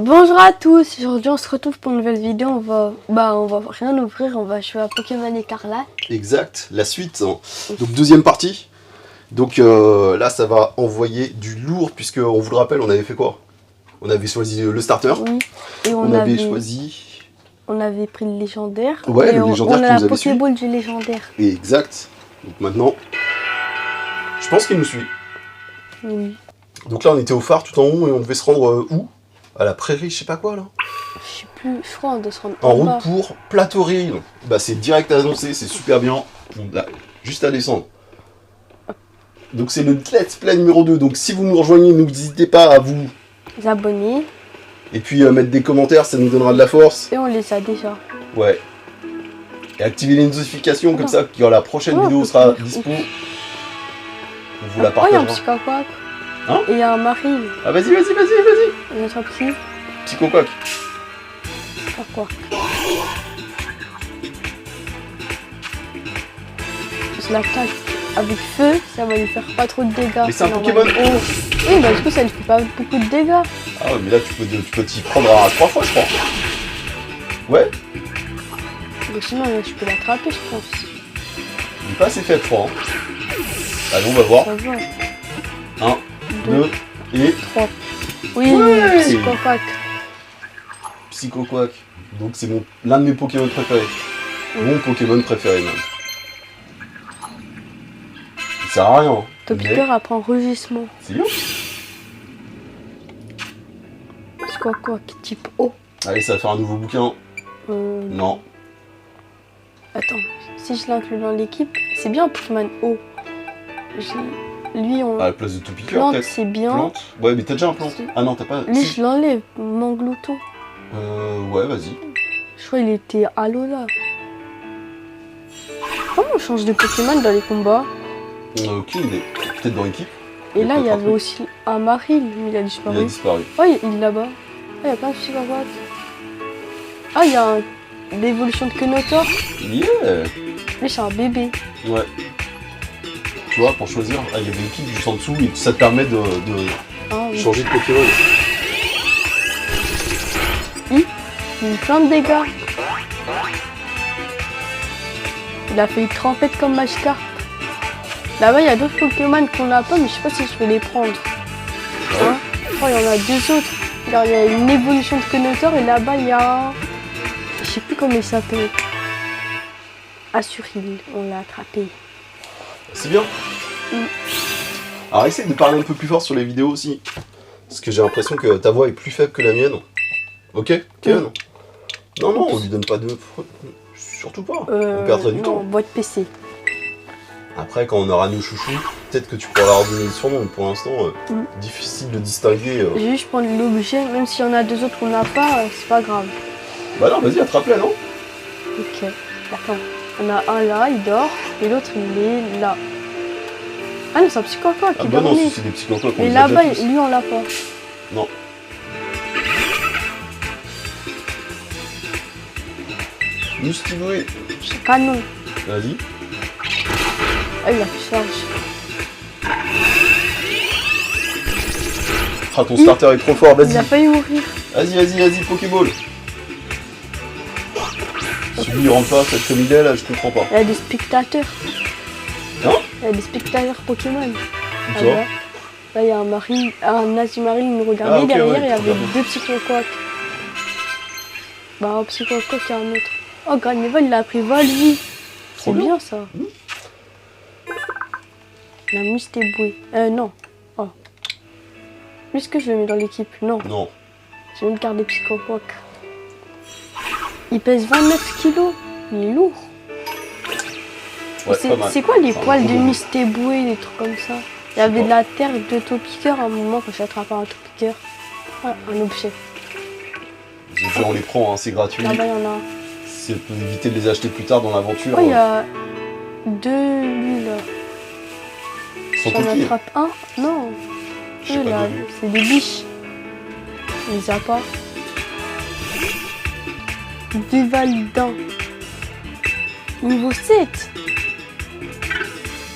Bonjour à tous, aujourd'hui on se retrouve pour une nouvelle vidéo, on va rien ouvrir, on va jouer à Pokémon Écarlate. Exact, la suite, hein. Donc deuxième partie. Donc là ça va envoyer du lourd puisque on vous le rappelle, on avait fait quoi? On avait choisi le starter. Oui. Et On avait choisi... On avait pris le légendaire. Ouais, le légendaire on qui a nous la avait suivi. Pokéball du légendaire. Exact. Donc maintenant, je pense qu'il nous suit. Oui. Donc là on était au phare tout en haut et on devait se rendre où? À la prairie, je sais pas quoi là. Je sais plus, je crois on doit se rendre En route bas. pour Plateau Rail. Bah c'est direct à annoncer, c'est super bien. On a juste à descendre. Donc c'est le Let's Play numéro 2. Donc si vous nous rejoignez, n'hésitez pas à vous Abonnés. et puis mettre des commentaires, ça nous donnera de la force. Et on les a déjà. Ouais. Et activez les notifications comme Non. ça, quand la prochaine Oh, vidéo sera faut- dispo. On vous la Oh, il y a un partagera. Psychoquack. Hein? Et il y a un Marine. Ah vas-y. Il y a notre petit. Psychoquack. Pourquoi? Je l'attaque avec feu, ça va lui faire pas trop de dégâts. Mais c'est un normal. Pokémon haut. Oui, bah du coup ça lui fait pas beaucoup de dégâts. Ah ouais, mais là tu peux t'y prendre à 3 fois je crois. Ouais, Mais sinon je peux l'attraper je pense. il est pas assez faible je crois. Hein. Allez on va voir. Ça va. 1, 2 et 3. Oui, Ouais. Psychoquack. Psychoquack. Donc c'est l'un de mes Pokémon préférés. Mon Pokémon préféré même. Il sert à rien. Hein. Ton Mais piqueur apprend rugissement. c'est bien. Psychoquack type O. Allez, ça va faire un nouveau bouquin. Non. Attends, si je l'inclus dans l'équipe, c'est bien Pokémon O. Lui, on. À la place de tout piqueur Plante, peut-être. c'est bien. Plante. Ouais, mais t'as déjà un plante. C'est- Ah non, t'as pas. Lui, Si. je l'enlève, Manglouto. Ouais, vas-y. Je crois qu'il était Alola. Comment on change de Pokémon dans les combats? On a aucune idée. Peut-être dans l'équipe. Et là, il y peut-être avait après. aussi un Maril, mais il a Il a disparu. disparu. Oh, il est là-bas. Ah, il y a plein de Psychoquack. Ah, il y a l'évolution de Kenotor. Yeah. Lui, c'est un bébé. Ouais. Tu vois, pour choisir, il y avait l'équipe juste en dessous et ça te permet de Ah, oui. changer de Pokémon. Il a plein de dégâts. Il a fait une trempette comme Magikarp. Là-bas, il y a d'autres Pokémon qu'on n'a pas, mais je sais pas si je vais les prendre. Hein? Oh, il y en a deux autres. Regarde, il y a une évolution de Kenotor et là-bas, il y a... Je sais plus comment il s'appelle. Assuril, on l'a attrapé. C'est bien. Alors essaye de parler un peu plus fort sur les vidéos aussi. Parce que j'ai l'impression que ta voix est plus faible que la mienne. Ok, Kevin? Non, on lui donne pas de... Surtout pas. On perdrait du non, temps. boîte PC. Après, quand on aura nos chouchous, peut-être que tu pourras leur donner son nom. Pour l'instant, difficile de distinguer. Je vais juste prendre l'objet, même s'il y en a deux autres qu'on n'a pas, c'est pas grave. Bah non, vas-y, attrape-la, non? Ok, attends. On a un là, il dort, et l'autre il est là. Ah non, c'est un Psychoquack Ah qui bah non, dormait. si c'est des Psychoquack, on Mais les a là-bas, déjà tous. lui on l'a pas. Non. Mustivoué. C'est canon. Vas-y. Ah, il a plus charge. Ah, ton starter est trop fort, Il a vas-y. failli mourir. Vas-y, Pokéball. Celui il rentre pas, fait comme il est là, je comprends pas. Il y a des spectateurs. Hein? Il y a des spectateurs Pokémon. Où Ah ça? là, là, il y a un Azumarill qui nous regardait. Ah, ok, derrière, ouais, il y avait regarde. deux Psychoquack. Bah, un Psychoquack et un autre. Oh, Garnival, il a pris vol, lui. Trop C'est bien. bien, ça. La Mustéboué. Non. Oh. Lui, est-ce que je le mets dans l'équipe? Non. Non. Je vais me garder Psychoquack. Il pèse 29 kilos. Il est lourd. Ouais, pas mal. C'est quoi les Enfin, poils de gros moment. Mustéboué, des trucs comme ça? Il y avait pas. de la terre et de Topiqueur à un moment quand j'ai attrapé un Topiqueur. Ah, un objet. On les prend, hein, c'est gratuit. Là-bas, il y en a. C'est pour éviter de les acheter plus tard dans l'aventure. Oh, il y a deux, lui, là. Sans J'en coquille. attrape un? Non. Je sais Eux, pas là, de vue. c'est des biches. Il les a pas. Vivaldin. Niveau 7.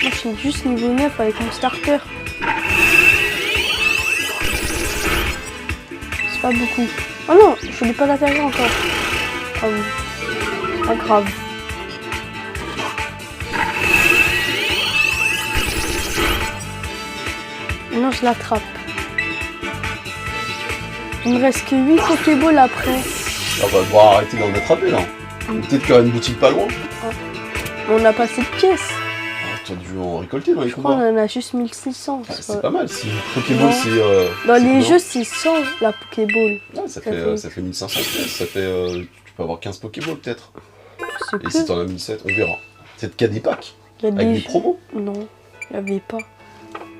Moi, je suis juste niveau 9 avec mon starter. C'est pas beaucoup. Oh non, je l'ai pas attaqué encore. Ah oui. Pas grave. Non, je l'attrape. Il me reste que 8 Pokéballs après. On va devoir arrêter d'en attraper là. Peut-être qu'il y aura une boutique pas loin. On n'a pas assez de pièces. Ah, tu as dû en récolter dans les Je crois combats. qu'on en a juste 1600. Ah, c'est pas mal, si Pokéball Non. c'est... Dans c'est les combien? jeux, c'est 100 la Pokéball. Ouais, ça fait 1500 pièces, ça fait... tu peux avoir 15 Pokéballs peut-être. C'est Et si plus. t'en as 1007, on verra. Peut-être qu'il y a des packs, Il y a avec des des jeux. promos. Non, il n'y avait pas.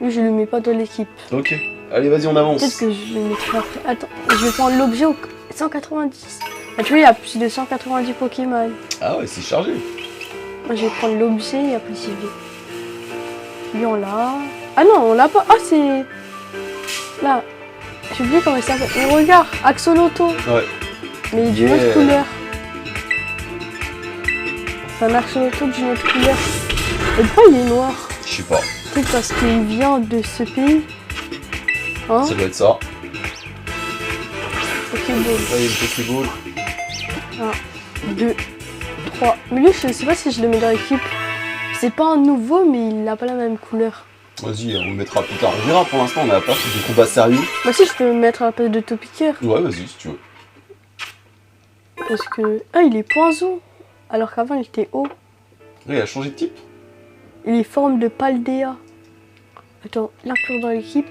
Lui, je le mets pas dans l'équipe. Ok, allez vas-y on avance. Peut-être que je le mettrai après. Attends, je vais prendre l'objet au 190. Ah, tu vois, il y a plus de 190 Pokémon. Ah ouais, c'est chargé. Moi, je vais prendre l'objet et après j'y vais. Lui, on l'a. Ah non, on l'a pas. Ah, c'est. Là. J'ai oublié comment il s'appelle. Mais regarde, Axolotl. Ouais. Mais d'une Yeah. autre couleur. C'est un Axolotl d'une autre couleur. Et pourquoi il est noir? Je sais pas, Peut-être parce qu'il vient de ce pays. Hein? ça doit être ça. Pokéball. Là il y a une Pokéball. 1, 2, 3. Mais lui, je sais pas si je le mets dans l'équipe. C'est pas un nouveau, mais il n'a pas la même couleur. Vas-y, on le mettra plus tard. On verra, pour l'instant on a pas fait de combat sérieux. Moi aussi, je peux me mettre à la place de Topiqueur. Ouais, vas-y si tu veux. Parce que. Ah, il est poison. Alors qu'avant, il était haut. Là, il a changé de type. Il est forme de Paldea. Attends, l'inclure dans l'équipe.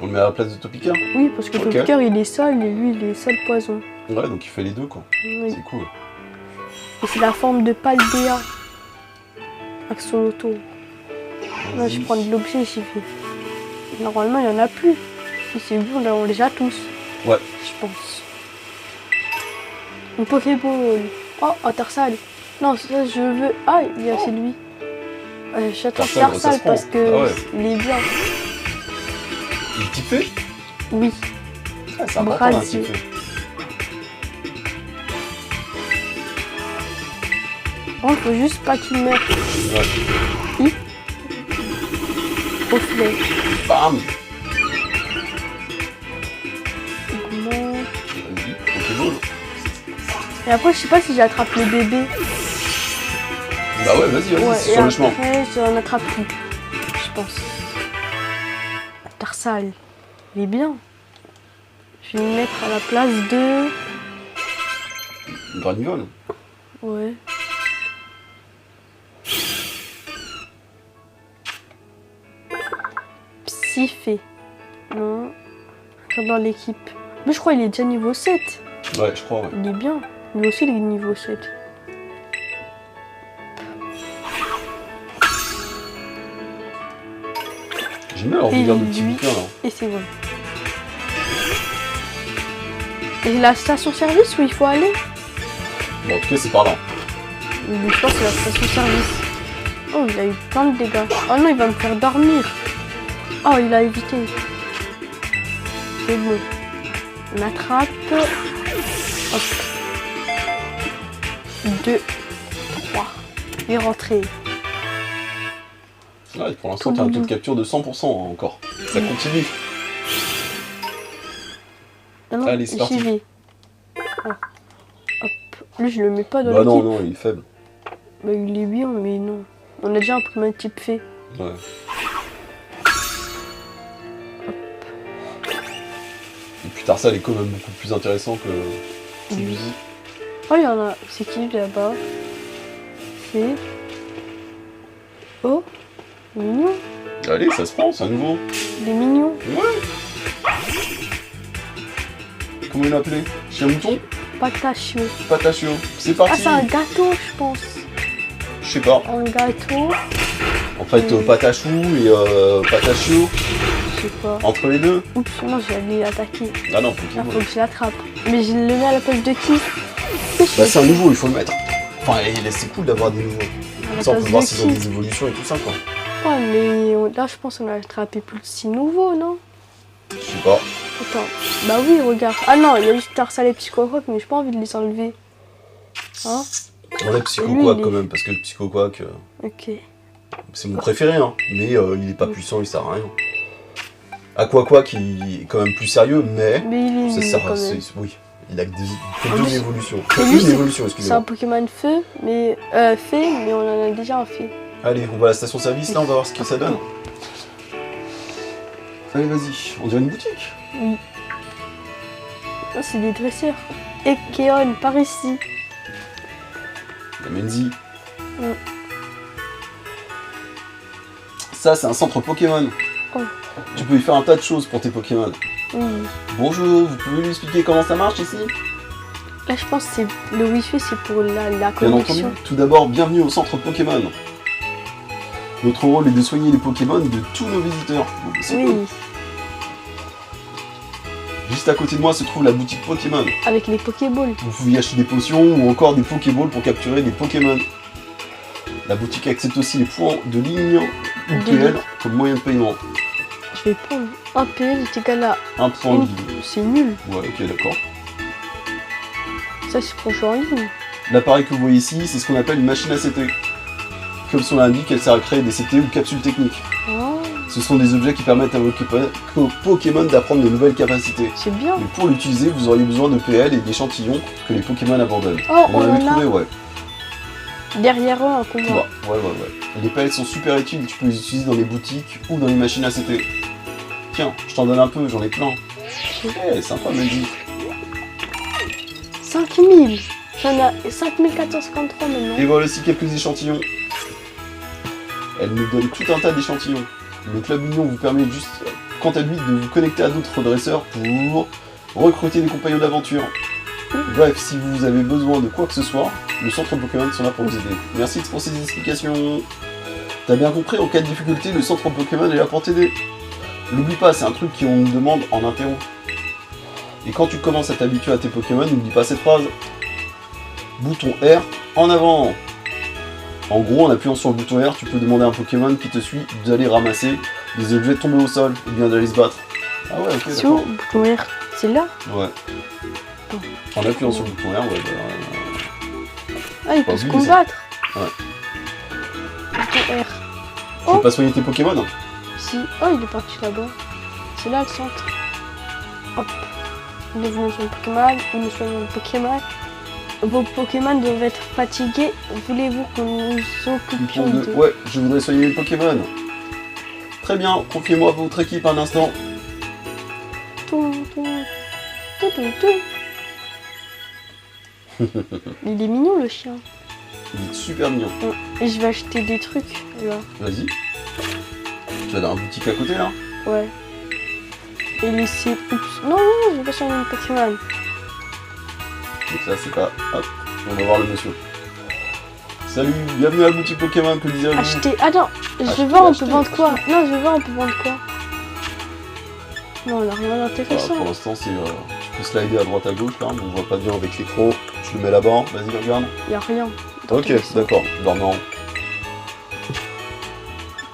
On le met à la place de Topica. Oui, parce que Ok. Topiqueur, il est sol et lui, il est sol poison. Ouais, donc il fait les deux quoi. Oui. C'est cool. Et c'est la forme de Paldea. Axolotl. Là, je prends de l'objet, j'y vais. Normalement, il n'y en a plus. Si c'est bon, on les a tous. Ouais. Je pense. Une Pokéball. Oh, un Tarsal. Non, ça, je veux. Ah, il y a c'est lui. J'attends Tarsal, ça Tarsal se prend. parce que Ah ouais. il est bien. Il est typé. Oui. Ah, c'est important d'un Brasier. typé. Bon, faut juste pas qu'il meure. Ouais. Au filet. Bam. Comment... Vas-y, Pokéball. Et après, je sais pas si j'attrape le bébé. Bah ouais, vas-y, Ouais, c'est et sur le chemin. après, j'en attrape plus. Je pense. Tarsal. Il est bien. Je vais le mettre à la place de... Granivol. Ouais. Psyphé. Non. Regarde dans l'équipe. Mais je crois qu'il est déjà niveau 7. Ouais, je crois, ouais. Il est bien. Lui aussi, il est niveau 7. J'aime bien leur Et regard de lui. petit bouquin là. Et c'est bon. Et la station-service où il faut aller? Bon, en tout cas, c'est par là. Je pense que c'est la station-service. Oh, il a eu plein de dégâts. Oh non, il va me faire dormir. Oh, il a évité. C'est bon. On attrape. Hop. 2, 3. Il est rentré. Ouais, pour l'instant, t'as un taux de capture de 100% encore. Ça continue. Ah non, Allez, c'est parti. j'y vais. Ah. Hop. Lui, je le mets pas dans Bah non, l'équipe. non, il est faible. Bah, il est bien, mais non. On a déjà un Pokémon type fait. Ouais. Et puis Tarsal est quand même beaucoup plus intéressant que Oui. Tibuzi. Oh, il y en a. C'est qui là-bas? C'est. Oh, mignon. Allez, ça se prend, c'est un nouveau. Il est mignon. Ouais. Comment il l'appelait? Chien mouton? Patachio. Patachio. C'est Ah, parti. c'est un gâteau, je pense. Je sais pas. Un gâteau. En fait, Patachou et Patachio, Je sais pas. entre les deux. Oups, non, j'allais l'attaquer. Ah non, Là, faut faut que je l'attrape. Mais je le mets à la place de qui? Bah, c'est un nouveau, il faut le mettre. Enfin, c'est cool d'avoir des nouveaux. À la Ça, on place peut voir de s'ils ont qui? des évolutions et tout ça, quoi. Ouais, mais là, je pense qu'on a attrapé plus de 6 nouveaux, non? Je sais pas. Attends. Bah oui, regarde. Ah non, il y a juste Tarsal et Psychoquack, mais j'ai pas envie de les enlever. Hein? On a Lui, Psychoquack il quand est- même, parce que le Psychoquack, Ok. c'est mon préféré, hein. Mais il est pas puissant, il sert à rien. Aquaquack, il est quand même plus sérieux, mais Mais il est ça nul sert quand à... même. Oui, Il a que En deux plus- évolutions. Et lui, Une c'est- évolution, C'est excusez-moi. un Pokémon feu, mais on en a déjà un fée. Allez, on va à la station-service, là, on va voir ce que ça donne. Allez, vas-y, on dirait une boutique. Oui. Ah, c'est des dresseurs. Ekeon, par ici. La Menzi. Mm. Ça, c'est un centre Pokémon. Oh. Tu peux y faire un tas de choses pour tes Pokémon. Oui. Bonjour, vous pouvez lui expliquer comment ça marche ici? Là, je pense que c'est le Wi-Fi, c'est pour la Bien connexion. entendu, tout d'abord, bienvenue au centre Pokémon. Notre rôle est de soigner les Pokémon de tous nos visiteurs. Donc, c'est Oui, cool. Juste à côté de moi se trouve la boutique Pokémon. avec les Pokéballs. Vous pouvez y acheter des potions ou encore des Pokéballs pour capturer des Pokémon. La boutique accepte aussi les points de ligne ou PL comme moyen de paiement. Je vais prendre un PL est égal à Un point de une. ligne. C'est nul. Ouais, ok, d'accord. Ça, c'est pour jouer en ligne. L'appareil que vous voyez ici, c'est ce qu'on appelle une machine à CT. Comme son nom l'indique, elle sert à créer des CT ou capsules techniques. Oh, Ce sont des objets qui permettent à vos Pokémon d'apprendre de nouvelles capacités. c'est bien. Mais pour l'utiliser, vous auriez besoin de PL et d'échantillons que les Pokémon abandonnent. Oh, On en avait on en trouvé, ouais. a derrière eux un Ouais, combat. ouais. Les PL sont super utiles, tu peux les utiliser dans les boutiques ou dans les machines à CT. Tiens, je t'en donne un peu, j'en ai plein. Eh, sympa, Mandy. 5000. J'en ai 5453 maintenant. Et voilà aussi quelques échantillons. Elle nous donne tout un tas d'échantillons. Le Club Union vous permet juste, quant à lui, de vous connecter à d'autres dresseurs pour recruter des compagnons d'aventure. Bref, si vous avez besoin de quoi que ce soit, le centre Pokémon sont là pour vous aider. Merci pour ces explications. T'as bien compris, en cas de difficulté, le centre Pokémon est là pour t'aider. N'oublie pas, c'est un truc qu'on nous demande en interro. Et quand tu commences à t'habituer à tes Pokémon, n'oublie pas cette phrase. Bouton R, en avant. En gros, en appuyant sur le bouton R, tu peux demander à un Pokémon qui te suit d'aller ramasser des objets tombés au sol, ou bien d'aller se battre. Ah ouais, ok, C'est où, d'accord. bouton R? C'est là? Ouais. En appuyant sur le bouton R, ouais, Ah, il Pas peut se obligé, ça. combattre. Ouais. Bouton R. tu peux pas soigner tes Pokémon? Si. Oh, il est parti là-bas. C'est là le centre. Hop. Définition de Pokémon. Nous soignons le Pokémon. Vos Pokémon doivent être fatigués. Voulez-vous que nous occupions Bouton de... de... Ouais, je voudrais soigner les Pokémon. Très bien, confiez-moi votre équipe un instant. Toum, toum. Toum, toum, toum. Il est mignon le chien. Il est super mignon. Et je vais acheter des trucs là. Vas-y. Tu vas dans la boutique à côté là? Ouais. Et laisser. Oups. Non, non, je vais pas changer mon Pokémon. Donc ça c'est pas... Hop, on va voir le monsieur. Salut, bienvenue à la boutique Pokémon, que désirez-vous? Acheter. Attends, je vais Acheter, voir on acheter, peut vendre quoi. Non, je vais voir on peut vendre quoi. Non, on a rien Voilà, d'intéressant. pour l'instant c'est... tu peux slider à droite à gauche là, mais on voit pas bien avec l'écran. Je le mets là-bas, vas-y regarde. Y a rien. Ok, d'intéressant. d'accord, dormant.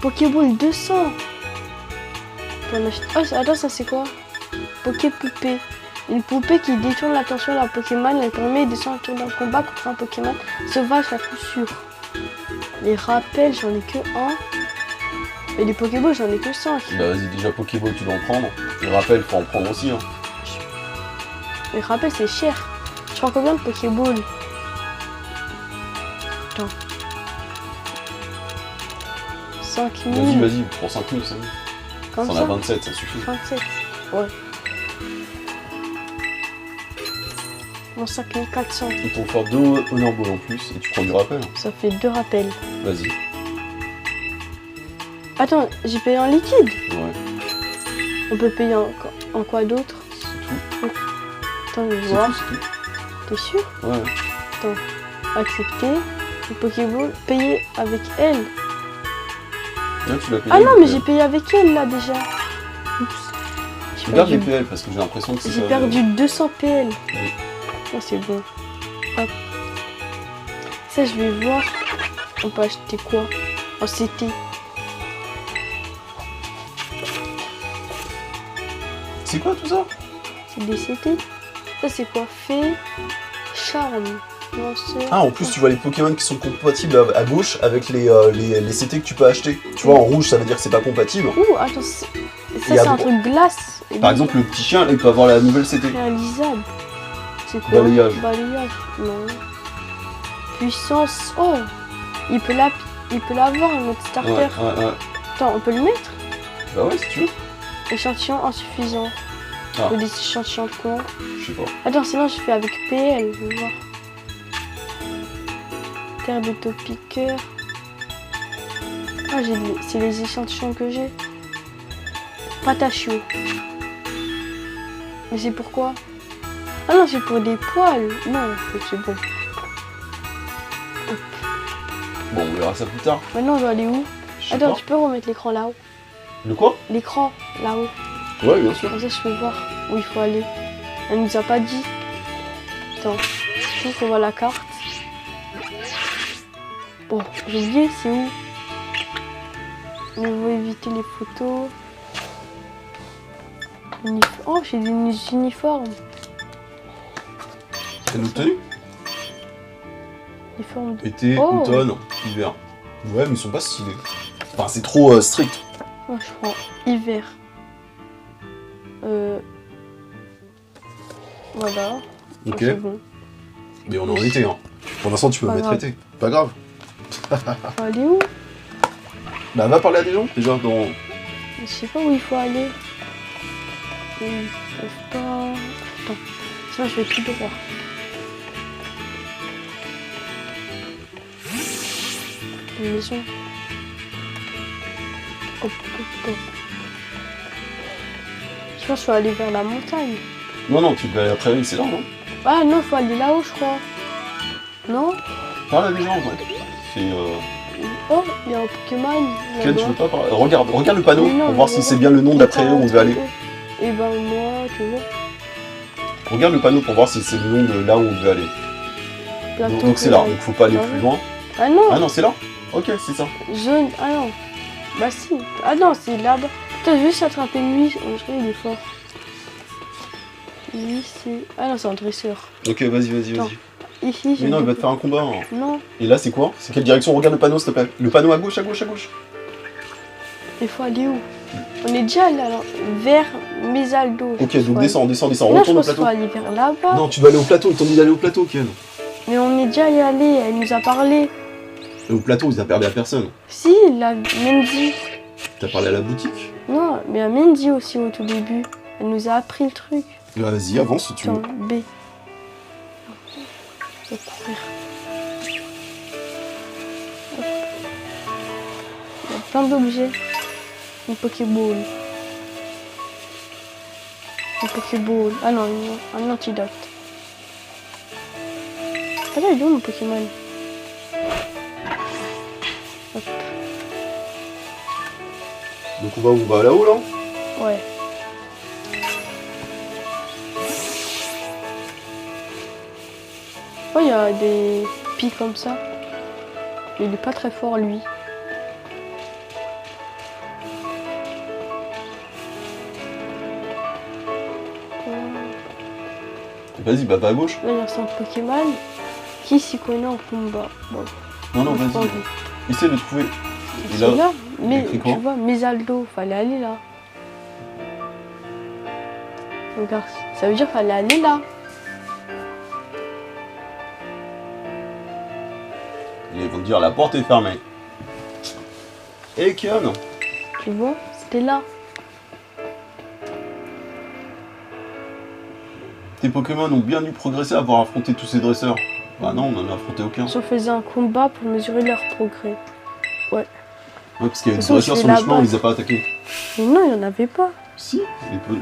Pokéball 200. On peut en acheter- Oh, attends, ça c'est quoi? Poké-poupée. Une poupée qui détourne l'attention d'un Pokémon. Elle permet de sortir d'un combat contre un Pokémon sauvage à coup sûr. Les rappels, j'en ai que un. Et les Pokéballs, j'en ai que 5. Bah vas-y, déjà Pokéball tu dois en prendre. Et rappel, faut en prendre aussi. Hein. Les rappels, c'est cher. Je prends combien de Pokéballs? Attends. 5000. Vas-y, prends 5000, c'est bon. Comme T'en ça. as 27, ça suffit. 27. Ouais. Bon, 5400. Ils t'ont offert 2 Honor Ball en plus et tu prends du rappel. Ça fait 2 rappels. Vas-y. Attends, j'ai payé en liquide. Ouais, On peut payer en quoi d'autre? c'est tout. Attends, je vais C'est voir. tout, c'est tout. T'es sûr? Ouais. Accepter. Le Pokéball. Payer avec elle. Là, tu l'as payé. Ah non, mais donc, j'ai payé avec elle là déjà. Oups. J'ai Regarde les perdu, PL parce que j'ai l'impression que c'est j'ai ça. perdu 200 PL. Oui. Oh, c'est bon. Hop. Ça, je vais voir. On peut acheter quoi? En CT. C'est quoi tout ça? C'est des CT. Ça, c'est quoi? Fée. Charme. Lanceur. Ah, en plus, tu vois les Pokémon qui sont compatibles à gauche avec les CT que tu peux acheter. Tu vois, en rouge, ça veut dire que c'est pas compatible. Ouh, attends. Ça, Et c'est à un droite- truc glace. Et Par donc, exemple, le petit chien, là, il peut avoir la nouvelle CT. réalisable. C'est quoi? Balayage. Balayage. Non. Puissance. Oh, il peut l'avoir, notre starter. Ouais. Attends, on peut le mettre? Bah ouais, si tu veux. Échantillon insuffisant. Ah. Faut des échantillons de quoi? Je sais pas. Attends, sinon je fais avec PL, je vais voir. Terre d'autopiqueur. Ah, c'est les échantillons que j'ai. Patachio. Mais c'est pourquoi? Ah non, c'est pour des poils. Non, c'est bon. Bon, on verra ça plus tard. Maintenant, on doit aller où? Je sais Attends, pas. tu peux remettre l'écran là-haut? Le quoi? L'écran là-haut. Ouais, bien sûr. Comme ça, je peux voir où il faut aller. Elle nous a pas dit. Attends, je trouve qu'on voit la carte. Bon, j'ai oublié, c'est où? On va éviter les photos. Oh, j'ai des uniformes. C'est notre tenue? Uniformes de... Été, Oh. automne, hiver. Ouais, mais ils sont pas stylés. Enfin, c'est trop strict. Oh, je prends hiver. Voilà. Ok. C'est bon. Mais on est en été, hein. Pour l'instant, tu peux Pas mettre grave. été. Pas grave. On va aller où? Bah, va parler à des gens, déjà, dans... Je sais pas où il faut aller. Ils peuvent pas... Attends, sinon je vais tout droit. Une maison. Hop, hop, hop. Je pense qu'il faut aller vers la montagne. Non, tu vas après, c'est là, non? Ah non, faut aller là-haut, je crois. Non? Parle à des gens, ouais. C'est... Oh, il y a un Pokémon. Ken, tu là-bas. veux pas parler? Regarde le panneau, Mais non, pour voir mais si non. c'est bien le nom d'après où on devait aller. Et ben moi, tu vois. Regarde le panneau pour voir si c'est le nom de là où on devait aller. Plateau Donc c'est là, Corail. donc faut pas aller Ah plus ouais. loin. Ah non, Ah non, c'est là? Ok, c'est ça. zone. Ah non. Bah si. Ah non, c'est là-bas. Putain, je vais juste attraper lui. On dirait qu'il est fort. Lui, c'est. Ah non, c'est un dresseur. Ok, vas-y. Attends. Ici, Mais non, il va te faire un combat. Hein. Non, Et là, c'est quoi? C'est quelle direction? Regarde le panneau, s'il te plaît. Le panneau à gauche. il faut aller où? On est déjà allé alors, vers Mesaldo. Ok, donc descends. Non, je Retourne au pense qu'il plateau. faut aller vers là-bas. Non, tu dois aller au plateau. Ils t'ont dit d'aller au plateau, Ken. Mais on est déjà allé. Elle nous a parlé. Et au plateau, ils ont perdu à personne. Si, la Mendy. T'as parlé à la boutique? Non, mais la Mendy aussi au tout début. Elle nous a appris le truc. Bah, vas-y, avance si tu veux. Attends, B. Je vais courir. Hop. Il y a plein d'objets. Une Pokéball. Une Pokéball. Ah non, un antidote. Ah là, il est où mon Pokémon? Hop. Donc on va où? On va là-haut, là? Ouais. Oh, il y a des pics comme ça. Mais il est pas très fort, lui. Vas-y, bah va à gauche. Là, il y a son Pokémon qui s'y connaît en combat. Bon, Non, j'ai pas vas-y. envie. Essaye de trouver. Et C'est là, là, mais écrit tu quoi? vois, Mesaldo, fallait aller là. Regarde, ça veut dire fallait aller là. ils vont te dire la porte est fermée. Et Ken, Tu vois, c'était là. tes Pokémon ont bien dû progresser à avoir affronté tous ces dresseurs. Bah non, on en a affronté aucun. Si on faisait un combat pour mesurer leur progrès. Ouais, parce qu'il y avait des De toute façon, dresseurs je sur vais le chemin, on là-bas. les a pas attaqués. Mais non, il n'y en avait pas. Si,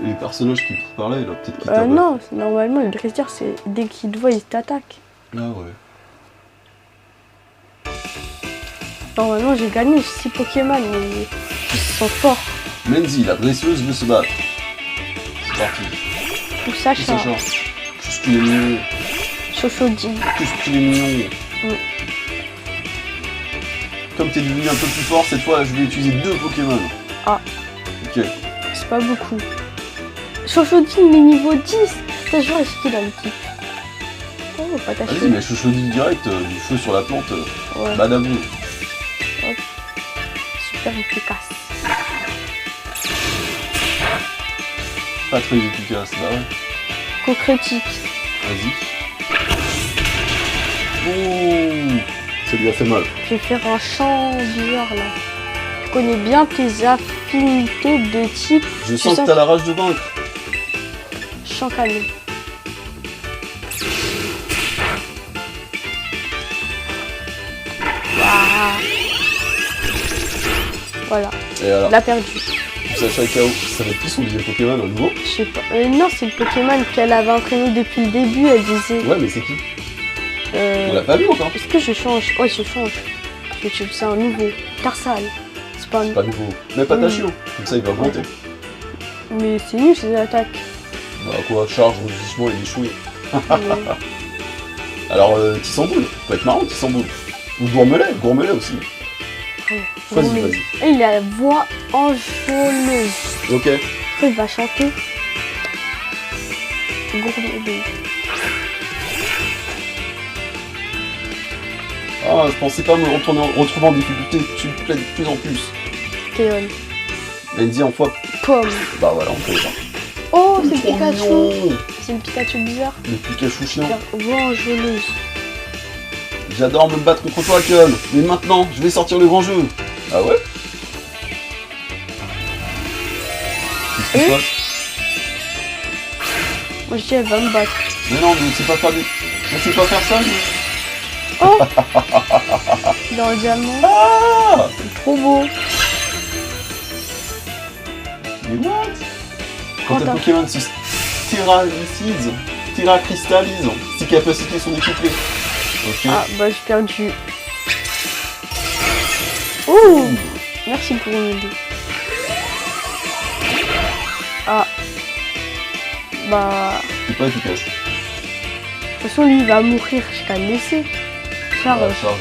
les personnages qui te parlaient, là, peut-être qu'ils t'avaient. Non, normalement, le dresseur, c'est dès qu'ils te voient, ils t'attaquent. Ah ouais. Normalement, j'ai gagné 6 Pokémon, mais ils sont forts. Menzi, la dresseuse, veut se battre. C'est parti. Ou Tout Sacha, ça, genre. Qu'est-ce qu'il est mignon. Chochodine. Qu'est-ce qu'il est mignon. Mm. Comme t'es devenu un peu plus fort, cette fois, je vais utiliser 2 Pokémon. Ah. Ok. C'est pas beaucoup. Chochodine, mais niveau 10. Ça, je vois, est-ce qu'il a l'équipe. Oh, pas Vas-y, tâcher. mais Chochodine direct, du feu sur la plante, Ouais, badabou. super efficace. Pas très efficace, bah ouais. Concrétique. Vas-y. Oh, ça lui a fait mal. Je vais faire un chant bizarre là. Tu connais bien tes affinités de type. Je sens que t'as la rage de vaincre. Chant canon. Waouh. Voilà, Et alors, il a perdu. Sacha KO, ça va être qui son deuxième Pokémon à nouveau? Je sais pas. Non, c'est le Pokémon qu'elle avait entraîné depuis le début. Elle disait. Ouais, mais c'est qui? On l'a pas vu encore. Est-ce que je change? Ouais, je change. C'est un nouveau. Tarsal. C'est pas un Pas nouveau. Mais pas Tachio. Comme ça, il va augmenter. Mais c'est nul ces attaques. Bah quoi, charge, rugissement et échoué. Mais- Alors, Tissamboule. Ça peut être marrant, Tissamboule. Ou Gourmelet aussi. Vas-y, Mais- vas-y. Et il a la voix enjôleuse. Ok. Après, il va chanter. Gourmet. Ah, je pensais pas me retrouver en difficulté. Tu me plais de plus en plus. Théon. Lenzi en fois. Pomme. Bah voilà, on peut ça. Oh, c'est le Trop Pikachu. mignon. C'est le Pikachu bizarre. Le Pikachu chiant. Voix enjôleuse. J'adore me battre contre toi, Keon. Mais maintenant, je vais sortir le grand jeu. Ah ouais? Qu'est-ce qui se passe? Moi, je dis, elle va me battre. Mais non, mais c'est pas faire des... Mais c'est pas faire ça, mais... Oh. Dans le diamant. Ah! C'est trop beau. Mais what? Quand Quand un t'as- Pokémon se terracristallise, ses capacités sont décuplées. Ok. Ah, bah, j'ai perdu. Ouh. Merci pour m'aider. Ah. Bah. C'est pas efficace. De toute façon, lui, il va mourir. Je qu'à le laisser. Charge. Ah, charge,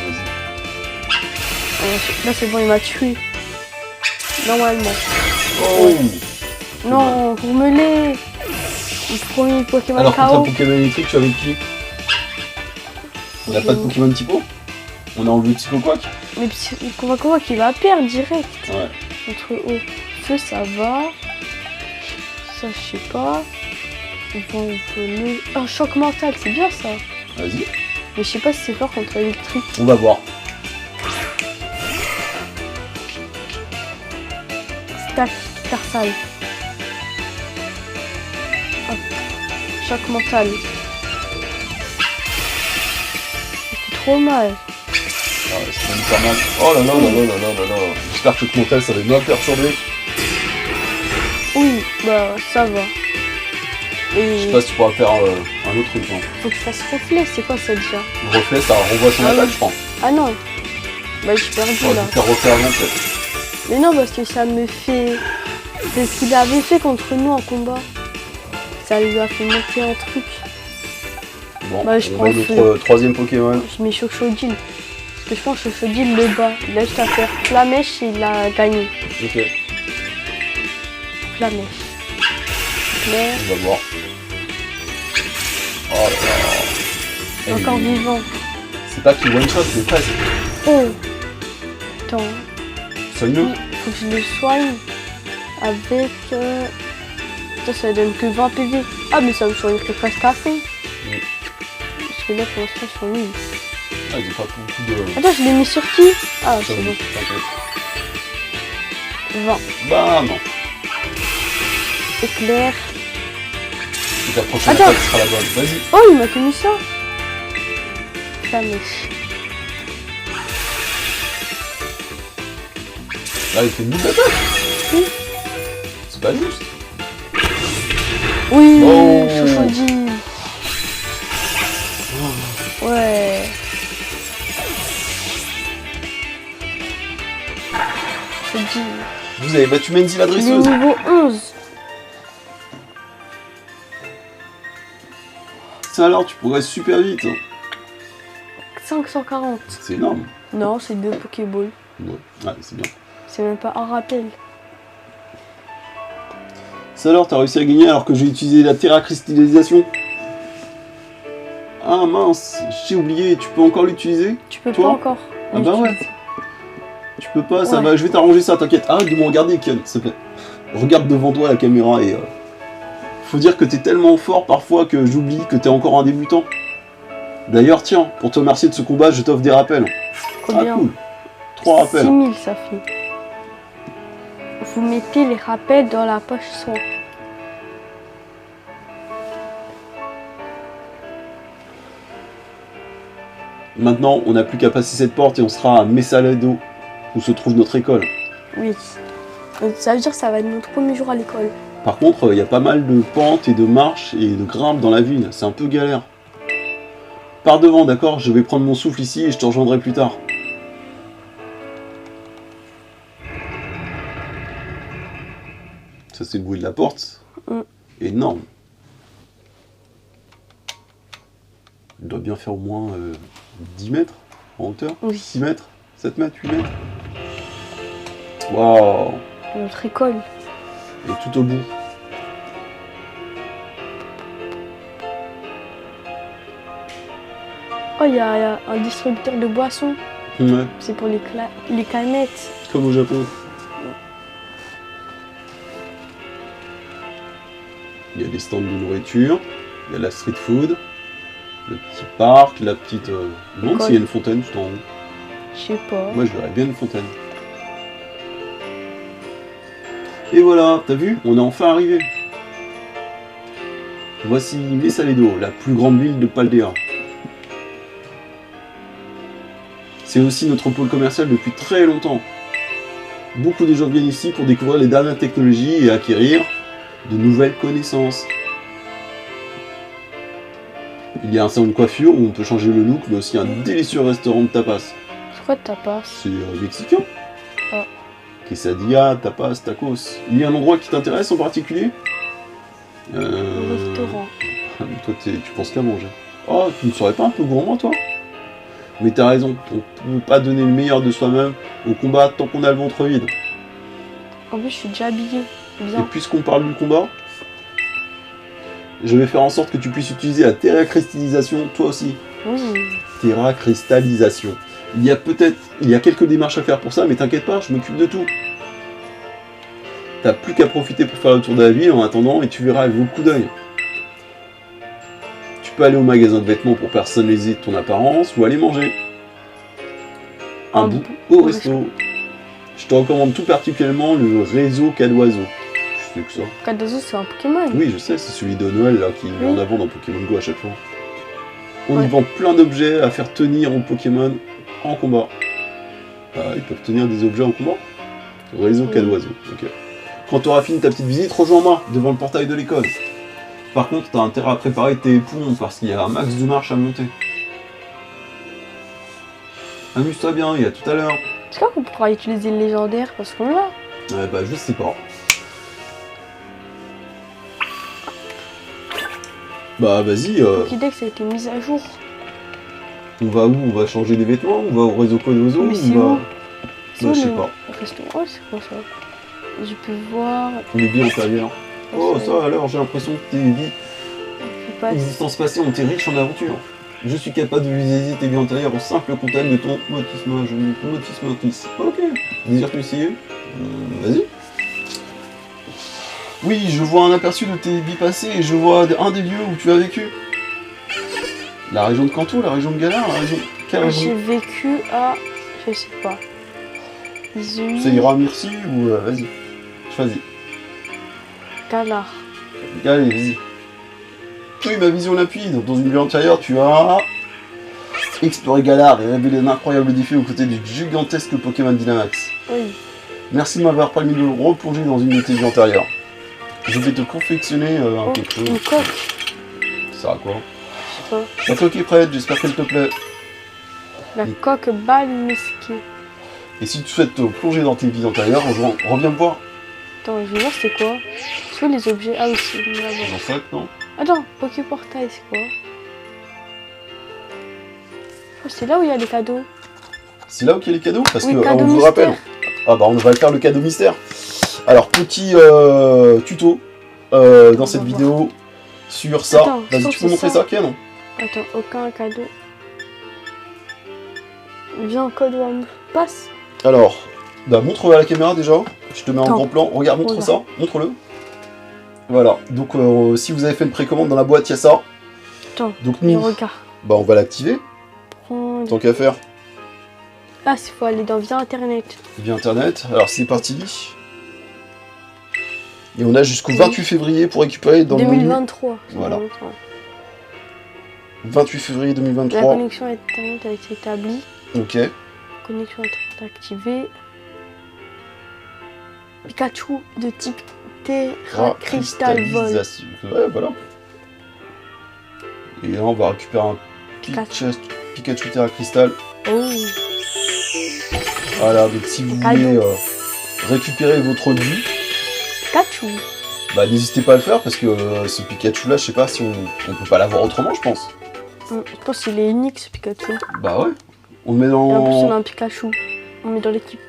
vas-y. Là, c'est bon, il m'a tué. Normalement. Oh! Non, Gourmelet. Le premier Pokémon Alors, contre un KO. Pokémon électrique, tu es avec qui? On n'a pas de Pokémon typo? On a enlevé Psychoquack? Mais Kovakovac qui va perdre direct. Ouais. Contre eau. Feu, ça va. Ça, je sais pas. Vent volé. Oh, choc mental, c'est bien ça. Vas-y. Mais je sais pas si c'est fort contre électrique. On va voir. Stack, Tarsal. Hop. Choc mental. C'est trop mal. Ah ouais, c'est pas mal. Oh là là là là là là là là. J'espère que le montage, ça va bien perturber. Oui, bah ça va. Je sais Et pas si tu pourras faire un autre truc. Hein. faut que je fasse reflet, c'est quoi ça déjà? Le reflet, ça renvoie son Ah attaque, oui. je crois. Ah non. Bah j'ai perdu J'aurais là. dû faire reflet avant, peut-être. Mais non, parce que ça me fait... C'est ce qu'il avait fait contre nous en combat. Ça lui a fait monter un truc. Bon, Bah, je on prends va le notre troisième Pokémon. Je mets Chochodile. Parce que je pense que Chochodile le bat. Il a juste à faire Flamèche et il a gagné. Ok, Flamèche. Mais on va voir. Oh là là. Eh, encore mais vivant. c'est pas qu'il one-shot, mais presque. Oh. Attends. Soigne-le. Faut que je le soigne. Avec... Ça donne que 20 PV. Ah mais ça me soignerait presque à fond. Oui. Parce que là pour l'instant je suis nuls. Ah, il n'y a pas beaucoup de... Attends, je l'ai mis sur qui? Ah, Ça c'est va, bon. t'inquiète. 20. Bam! Éclair. Et ta prochaine Attends. attaque sera la bonne. Vas-y. Oh, il m'a connu ça. Flamèche. Là, il fait une double attaque. Oui. C'est pas juste. Oui, Oh. Chochodile. Ouais. Chochodile. Vous avez battu Menzi la Il est dresseuse. niveau 11. Ça alors, tu progresses super vite. 540. C'est énorme. Non, c'est 2 Pokéballs. Ouais, c'est bien. C'est même pas un rappel. Ça alors, t'as réussi à gagner alors que j'ai utilisé la terracristallisation. Ah mince, j'ai oublié, tu peux encore l'utiliser? Tu peux Toi pas encore. Ah bah ouais. l'utiliser. Tu peux pas, ça Ouais. va, je vais t'arranger ça, t'inquiète. Arrête de me regarder, Ken, s'il te plaît. Regarde devant toi la caméra et Faut dire que t'es tellement fort parfois que j'oublie que t'es encore un débutant. D'ailleurs, tiens, pour te remercier de ce combat, je t'offre des rappels. Combien? Ah, cool. 3 rappels. 6000 ça fait. Vous mettez les rappels dans la poche son. Maintenant, on n'a plus qu'à passer cette porte et on sera à Messalado, où se trouve notre école. Oui. Donc, ça veut dire que ça va être notre premier jour à l'école. Par contre, il y a pas mal de pentes et de marches et de grimpes dans la ville. C'est un peu galère. Pars devant, d'accord? Je vais prendre mon souffle ici et je te rejoindrai plus tard. Ça, c'est le bruit de la porte. Énorme. Il doit bien faire au moins 10 mètres en hauteur. Oui. 6 mètres, 7 mètres, 8 mètres. Waouh! Notre école. Et tout au bout. Oh, il y a un distributeur de boissons. Ouais, C'est pour les canettes. comme au Japon. Il y a des stands de nourriture, il y a la street food, le petit parc, la petite... Je me demande s'il y a une fontaine tout en haut. Je sais pas. Moi je verrais bien une fontaine. Et voilà, t'as vu? On est enfin arrivé. Voici Messalado, la plus grande ville de Paldea. C'est aussi notre pôle commercial depuis très longtemps. Beaucoup de gens viennent ici pour découvrir les dernières technologies et acquérir de nouvelles connaissances. Il y a un salon de coiffure où on peut changer le look, mais aussi un délicieux restaurant de tapas. C'est quoi ta passe? C'est mexicain. Ah. Quesadilla, tapas, tacos. Il y a un endroit qui t'intéresse en particulier? Au restaurant. Toi, tu penses qu'à manger. Oh, tu ne serais pas un peu gourmand, toi? Mais t'as raison, on ne peut pas donner le meilleur de soi-même au combat tant qu'on a le ventre vide. En plus, je suis déjà habillée. Et Bien. puisqu'on parle du combat, je vais faire en sorte que tu puisses utiliser la terracristallisation, toi aussi. Oui. Terracristallisation. Il y a quelques démarches à faire pour ça, mais t'inquiète pas, je m'occupe de tout. T'as plus qu'à profiter pour faire le tour de la ville en attendant et tu verras, elle vaut le coup d'œil. Tu peux aller au magasin de vêtements pour personnaliser ton apparence ou aller manger. Un bout au resto. Je te recommande tout particulièrement le réseau Cadoiseau. Je sais que ça. Cadoiseau, c'est un Pokémon. Oui, je sais, c'est celui de Noël là qui met en avant dans Pokémon Go à chaque fois. On y Ouais. vend plein d'objets à faire tenir aux Pokémon en combat. Ah, ils peuvent tenir des objets en combat? Réseau Cadoiseau, ok. Quand tu auras fini ta petite visite, rejoins-moi devant le portail de l'école. Par contre, t'as intérêt à préparer tes poumons parce qu'il y a un max de marche à monter. Amuse-toi bien, il y a tout à l'heure. Tu crois qu'on pourra utiliser le légendaire parce qu'on l'a? Ouais, bah je sais pas. Bah vas-y, Pokédex, ça a été mis à jour. on va où? On va changer des vêtements? On va au réseau Cadoiseau? Mais ou c'est on va... où? Bah, je sais le pas. restaurant, c'est quoi ça? Je peux voir. On est bien intérieur. Oh ça alors, j'ai l'impression que tes vies, Je sais pas. existence passée, ont été riches en aventure. Je suis capable de visualiser tes vies antérieures au simple contact de ton motis. Ok. Désires-tu essayer? Vas-y. Oui, je vois un aperçu de tes vies passées et je vois un des lieux où tu as vécu. La région de Kanto, la région de Galar, la région... Quelle J'ai région? vécu à. Je sais pas. Ça ira merci ou... vas-y. Choisis. Galar. Allez, vas-y. Oui, ma vision l'appuie. Dans une vie antérieure, tu as exploré Galar et révélé un incroyable défi aux côtés du gigantesque Pokémon Dynamax. Oui. Merci de m'avoir permis de replonger dans une de tes vies antérieures. Je vais te confectionner Oh, quelque chose. une coque. Ça sert à quoi? Je sais pas. La coque est prête, j'espère qu'elle te plaît. La coque balnesquée. Et si tu souhaites te plonger dans tes vies antérieures, reviens me voir. Attends, je vais voir c'est quoi. C'est où les objets? Ah oui, c'est là-bas. Dans 5, non? Attends, Poképortail, c'est quoi? Oh, c'est là où il y a les cadeaux. C'est là où il y a les cadeaux? Parce Oui, que, cadeau on vous mystère. rappelle. Ah bah on va faire le cadeau mystère. Alors, petit tuto dans cette va vidéo sur ça. Attends, Vas-y, sauf tu peux c'est montrer ça. ça, Ken? Attends, aucun cadeau. Viens, code one. Passe. Alors, bah, montre à la caméra déjà. Je te mets en Attends. grand plan. Regarde, montre Regarde. ça. Montre-le. Voilà, donc si vous avez fait une précommande dans la boîte, il y a ça. Attends, Donc je nous, regarde. bah on va l'activer, Prendre... tant qu'à faire, Ah, il faut aller dans via internet. via internet. Alors c'est parti. Et on a jusqu'au Oui. 28 février pour récupérer dans le menu. 2023. Voilà. 2023. 28 février La 2023. connexion internet a été établie. Ok. Connexion internet activée. Pikachu de type Terra Crystal Vol. Cristallisation. Ouais, voilà. Et là, on va récupérer un Pikachu Terra Crystal. Oh, Voilà, donc si vous Cadeau. voulez récupérer votre but, Pikachu. bah n'hésitez pas à le faire parce que ce Pikachu là, je sais pas si on peut pas l'avoir autrement, je pense. Je pense qu'il est unique ce Pikachu. Bah ouais. On le met Et en plus, on a dans. un Pikachu. On met dans l'équipe.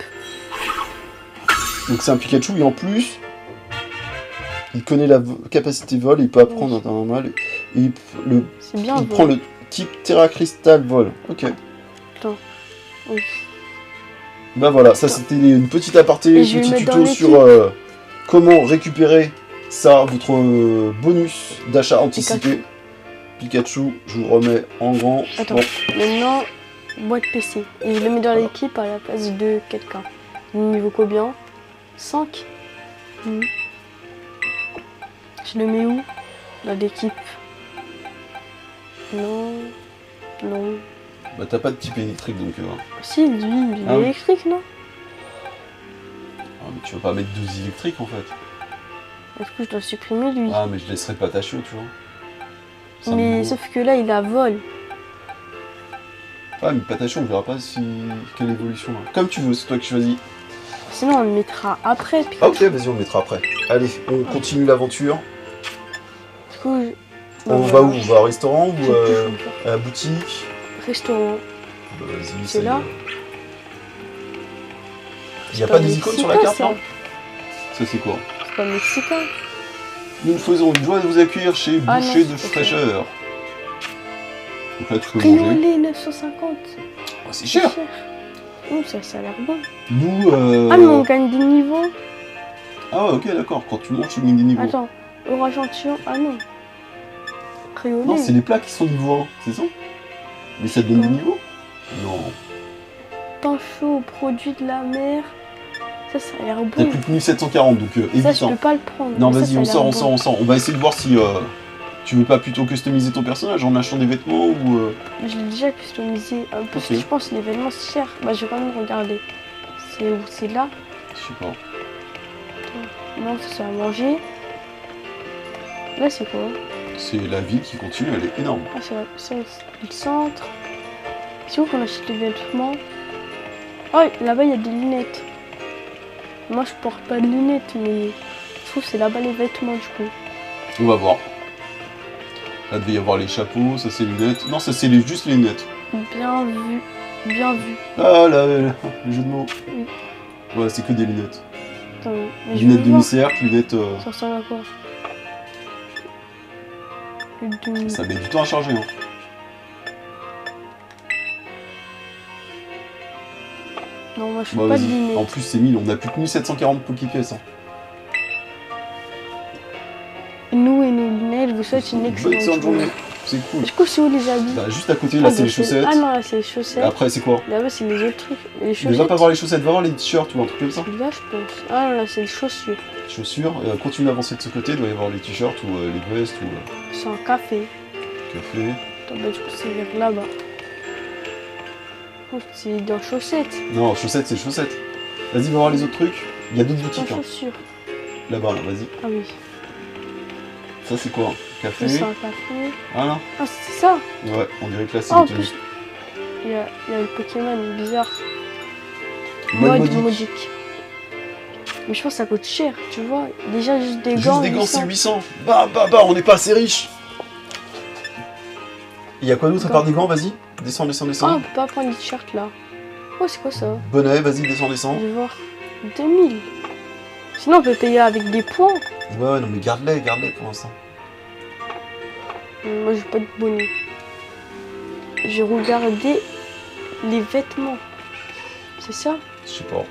Donc c'est un Pikachu et en plus, il connaît la capacité vol, il peut apprendre à un mal. Et C'est bien. il Vol. prend le type Terra Crystal Vol. Ok. Oui. Bah voilà, ça c'était une petite aparté, Et je vais petit le mettre tuto dans sur comment récupérer ça, votre bonus d'achat anticipé. Pikachu, je vous remets en grand. Attends, Bon. maintenant, boîte PC. Et je le mets dans l'équipe à la place de quelqu'un. Niveau combien 5. Je le mets où dans l'équipe. Non. Non. Bah t'as pas de type électrique donc. Si, lui, il est Ah oui. électrique, non? Ah, mais tu vas pas mettre 12 électriques en fait. Est-ce que je dois supprimer lui? Ah mais je laisserai pas Patacho, tu vois. C'est un Mais nouveau. sauf que là, il a vol. Ah mais Patacho, on verra pas quelle évolution là. Comme tu veux, c'est toi qui choisis. Sinon, on le mettra après. Puis Ah ok, vas-y, on le mettra après. Allez, on continue l'aventure. du coup, On va où? On va au restaurant ou à la boutique? Restaurant. Bah, vas-y, C'est ça y là. est. Y a pas des icônes sur la carte, ça. non? Ça c'est quoi? C'est pas mexicain. Nous faisons une joie de vous accueillir chez Ah Boucher non, de c'est pas Fraîcheur. Donc là tu peux Rio manger. lait 950. Oh, c'est cher. Ça a l'air bon. Nous Ah, mais on gagne des niveaux. Ah ouais, ok, d'accord. Quand tu montes, tu gagnes des niveaux. Attends, orage anti-on. Ah non. Rio Non, lait. c'est les plats qui sont niveau 1, c'est ça? Mais ça te donne des niveaux? Non. Pain chaud, produit de la mer. Ça a l'air T'as bon. plus que 1740, donc Ça, évite. je peux pas le prendre. Non, mais vas-y, ça on a sort, l'air on bon. sort, on sort. On va essayer de voir si tu veux pas plutôt customiser ton personnage en achetant des vêtements ou. Je l'ai déjà customisé un peu. Parce que Ok. je pense que l'événement c'est cher. Bah, je vais quand même regarder. C'est où? C'est là. Je sais pas. Non, ça c'est à manger. Là, c'est quoi? C'est la vie qui continue, elle est énorme. Ah, c'est le centre. C'est où qu'on achète les vêtements? Oh, là-bas, il y a des lunettes. Moi, je porte pas de lunettes, mais je trouve que c'est là-bas les vêtements, du coup. On va voir. Là, devait y avoir les chapeaux, ça c'est les lunettes. Non, ça c'est juste les lunettes. Bien vu. Bien vu. Ah là, le jeu de mots. Oui. Ouais, c'est que des lunettes. Attends, mais je Lunettes veux voir. demi-cercle, lunettes. Ça ressemble à quoi? Une Ça met du temps à charger. Hein. Non, moi, je fais Bah, pas de vas-y. lunettes. En plus, c'est 1000, on a plus que 1740 Poképièces. Hein. Nous et nos lunettes, je vous souhaite une Bonne excellente journée. C'est cool. Du coup, c'est où les habits? Bah, juste à côté, là, c'est les chaussettes. Ah non, là, c'est les chaussettes. Après, c'est quoi? Là-bas, c'est les autres trucs. Les Ne chaussettes. va pas voir les chaussettes, va voir les t-shirts ou un truc comme ça. Là, je pense. Ah non, là, c'est les chaussures. Chaussures, continue d'avancer de ce côté, il doit y avoir les t-shirts ou les vestes ou C'est un café. café. Attends, bah, du coup, c'est vers là-bas. Oh, c'est dans chaussettes. Non, chaussettes, c'est chaussettes. Vas-y, va voir les autres trucs. Il y a d'autres Dans boutiques. Hein. chaussures. Là-bas, là, vas-y. Ah oui. Ça, c'est quoi? Café. Ça, c'est un café. Voilà. Ah, c'est ça. Ouais, on dirait que là, c'est Oh, en les tenues. plus, il y a le Pokémon bizarre. Mode Mode modique. modique. Mais je pense que ça coûte cher, tu vois. Déjà, juste des Juste gants. des gants, 800. c'est 800. Bah, on n'est pas assez riche. Il y a quoi d'autre à part des gants? Vas-y. Descends, descends, Ah, on descends. peut pas prendre les t-shirts là. Oh, c'est quoi ça? Bonnet, vas-y, descends, descends. Je vais voir. 2000. Sinon, on peut payer avec des points. Ouais, non, mais garde-les pour l'instant. Moi, j'ai pas de bonnet. J'ai regardé les vêtements. C'est ça? Je sais pas.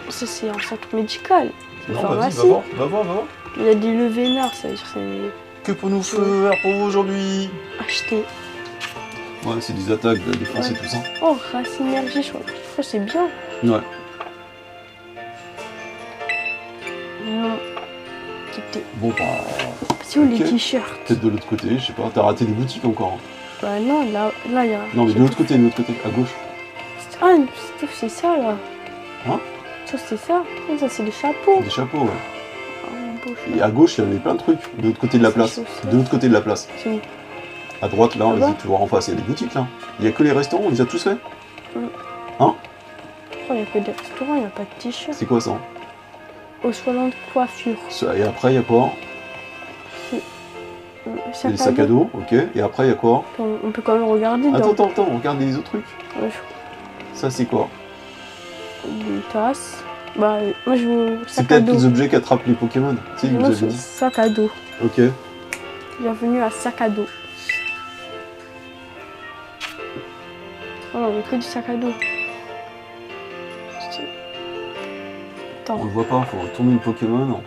Ça, c'est un centre médical. C'est une Non, vas-y, pharmacie. va voir, va voir, va voir. Il y a des levénards, ça veut dire que Que pour nous faire pour aujourd'hui? c'est acheté. Ouais, c'est des attaques de défense et tout ça. Oh, race énergie, je crois que c'est bien. Ouais. Non. Quitter. Bon, bah, C'est où les Ok. t-shirts? peut-être de l'autre côté, je sais pas. T'as raté des boutiques encore. Hein. Bah non, là, il y a... Non, mais de l'autre côté, à gauche. Ah, c'est ça, là. Hein? Ça, c'est ça. Ah, ça, c'est des chapeaux. Des chapeaux, ouais. Ah, beau Et à gauche, il y avait plein de trucs. De l'autre côté de la place. De l'autre côté de la place. C'est où? À droite, là, on les Là-bas a toujours en face. Il y a des boutiques, là. Il y a que les restaurants, on les a tous fait. Oh, il n'y a que des restaurants, il n'y a pas de t-shirts. C'est quoi ça? Au salon de coiffure. Et après, il y a quoi? Il y a des sacs à dos, ok. Et après, il y a quoi? On peut quand même regarder. Attends, regarde les autres trucs. Ouais, Ça, c'est quoi? des tasses. Bah, moi, je veux C'est sac à peut-être dos. les objets qu'attrapent les Pokémon. Tu sais, il nous Moi, avait c'est dit. sac à dos. Ok. Bienvenue à sac à dos. Oh non, il n'y a que du sac à dos. On Attends, le voit pas, faut retourner le Pokémon.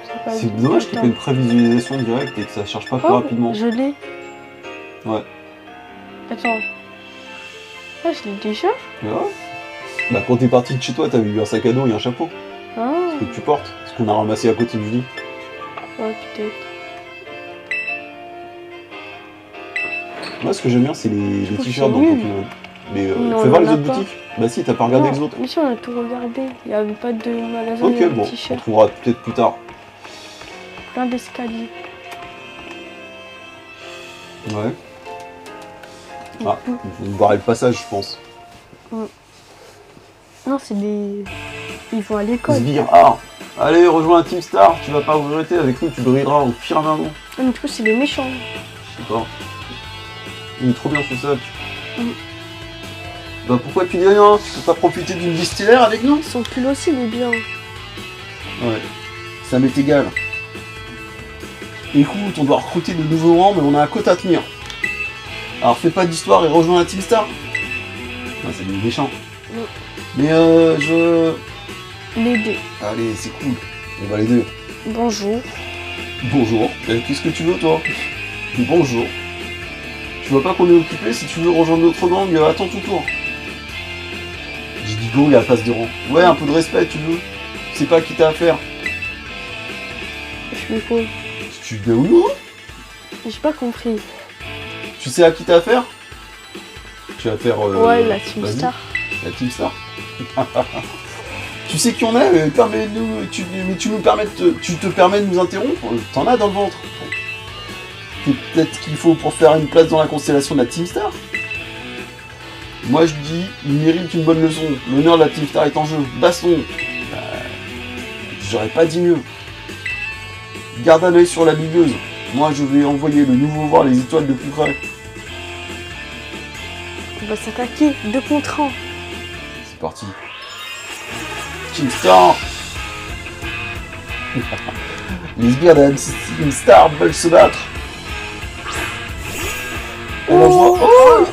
sac à C'est dos. dommage qu'il y ait pas Attends. une prévisualisation directe et que ça charge pas plus Oh, rapidement. je l'ai. Ouais. Attends. Ah, je l'ai déjà. Ouais. Bah, quand t'es parti de chez toi, t'avais eu un sac à dos et un chapeau Ah, que tu portes. Ce qu'on a ramassé à côté du lit. ouais, peut-être. Moi, ce que j'aime bien, c'est les trouve t-shirts que dans c'est nul. Pokémon. Mais Non, fais voir il les y en a autres pas. boutiques. Bah si, t'as pas regardé Non, les autres. mais si, on a tout regardé. Il n'y avait pas de magasin Ok, de bon, on t-shirts. trouvera peut-être plus tard. Plein d'escaliers. Ouais. Ah, il faut barrer le passage, je pense. Non, c'est des... Ils vont à l'école. Sbire, ah, allez, rejoins un Team Star, tu vas pas regretter, avec nous tu brilleras au firmament. Ah, mais du coup, c'est les méchants. Je sais pas. Il est trop bien ce sac. Mm. Bah pourquoi tu dis rien? Tu peux pas profiter d'une vie stellaire avec nous? Son pull aussi, il est bien. Ouais, ça m'est égal. Écoute, on doit recruter de nouveaux rangs, mais on a un quota à tenir. Alors fais pas d'histoire et rejoins la Team Star. Ah, c'est des méchants. Mm. Mais je... Les deux. Allez, c'est cool. On va les deux. Bonjour. Bonjour. Qu'est-ce que tu veux, toi? Bonjour. Tu vois pas qu'on est occupé? Si tu veux rejoindre notre gang, attends ton tour. J'ai dit go, il y a la place de rang. Ouais, un peu de respect, tu veux. Tu sais pas qui t'as affaire. Je fais quoi? Tu dis oui. J'ai pas compris. Tu sais à qui t'as affaire? Tu vas faire... Ouais, la Team vas-y. Star. La Team Star. Tu sais qui on est, mais tu nous permets tu te permets de nous interrompre? T'en as dans le ventre. C'est peut-être ce qu'il faut pour faire une place dans la constellation de la Team Star. Moi je dis, il mérite une bonne leçon. L'honneur de la Team Star est en jeu. Baston. J'aurais pas dit mieux. Garde un œil sur la bigueuse. Moi je vais envoyer le nouveau voir les étoiles de plus près. On va s'attaquer 2 contre 1. C'est parti. Team Star. Les sbires de la Team Star veulent se battre. On envoie... Oh,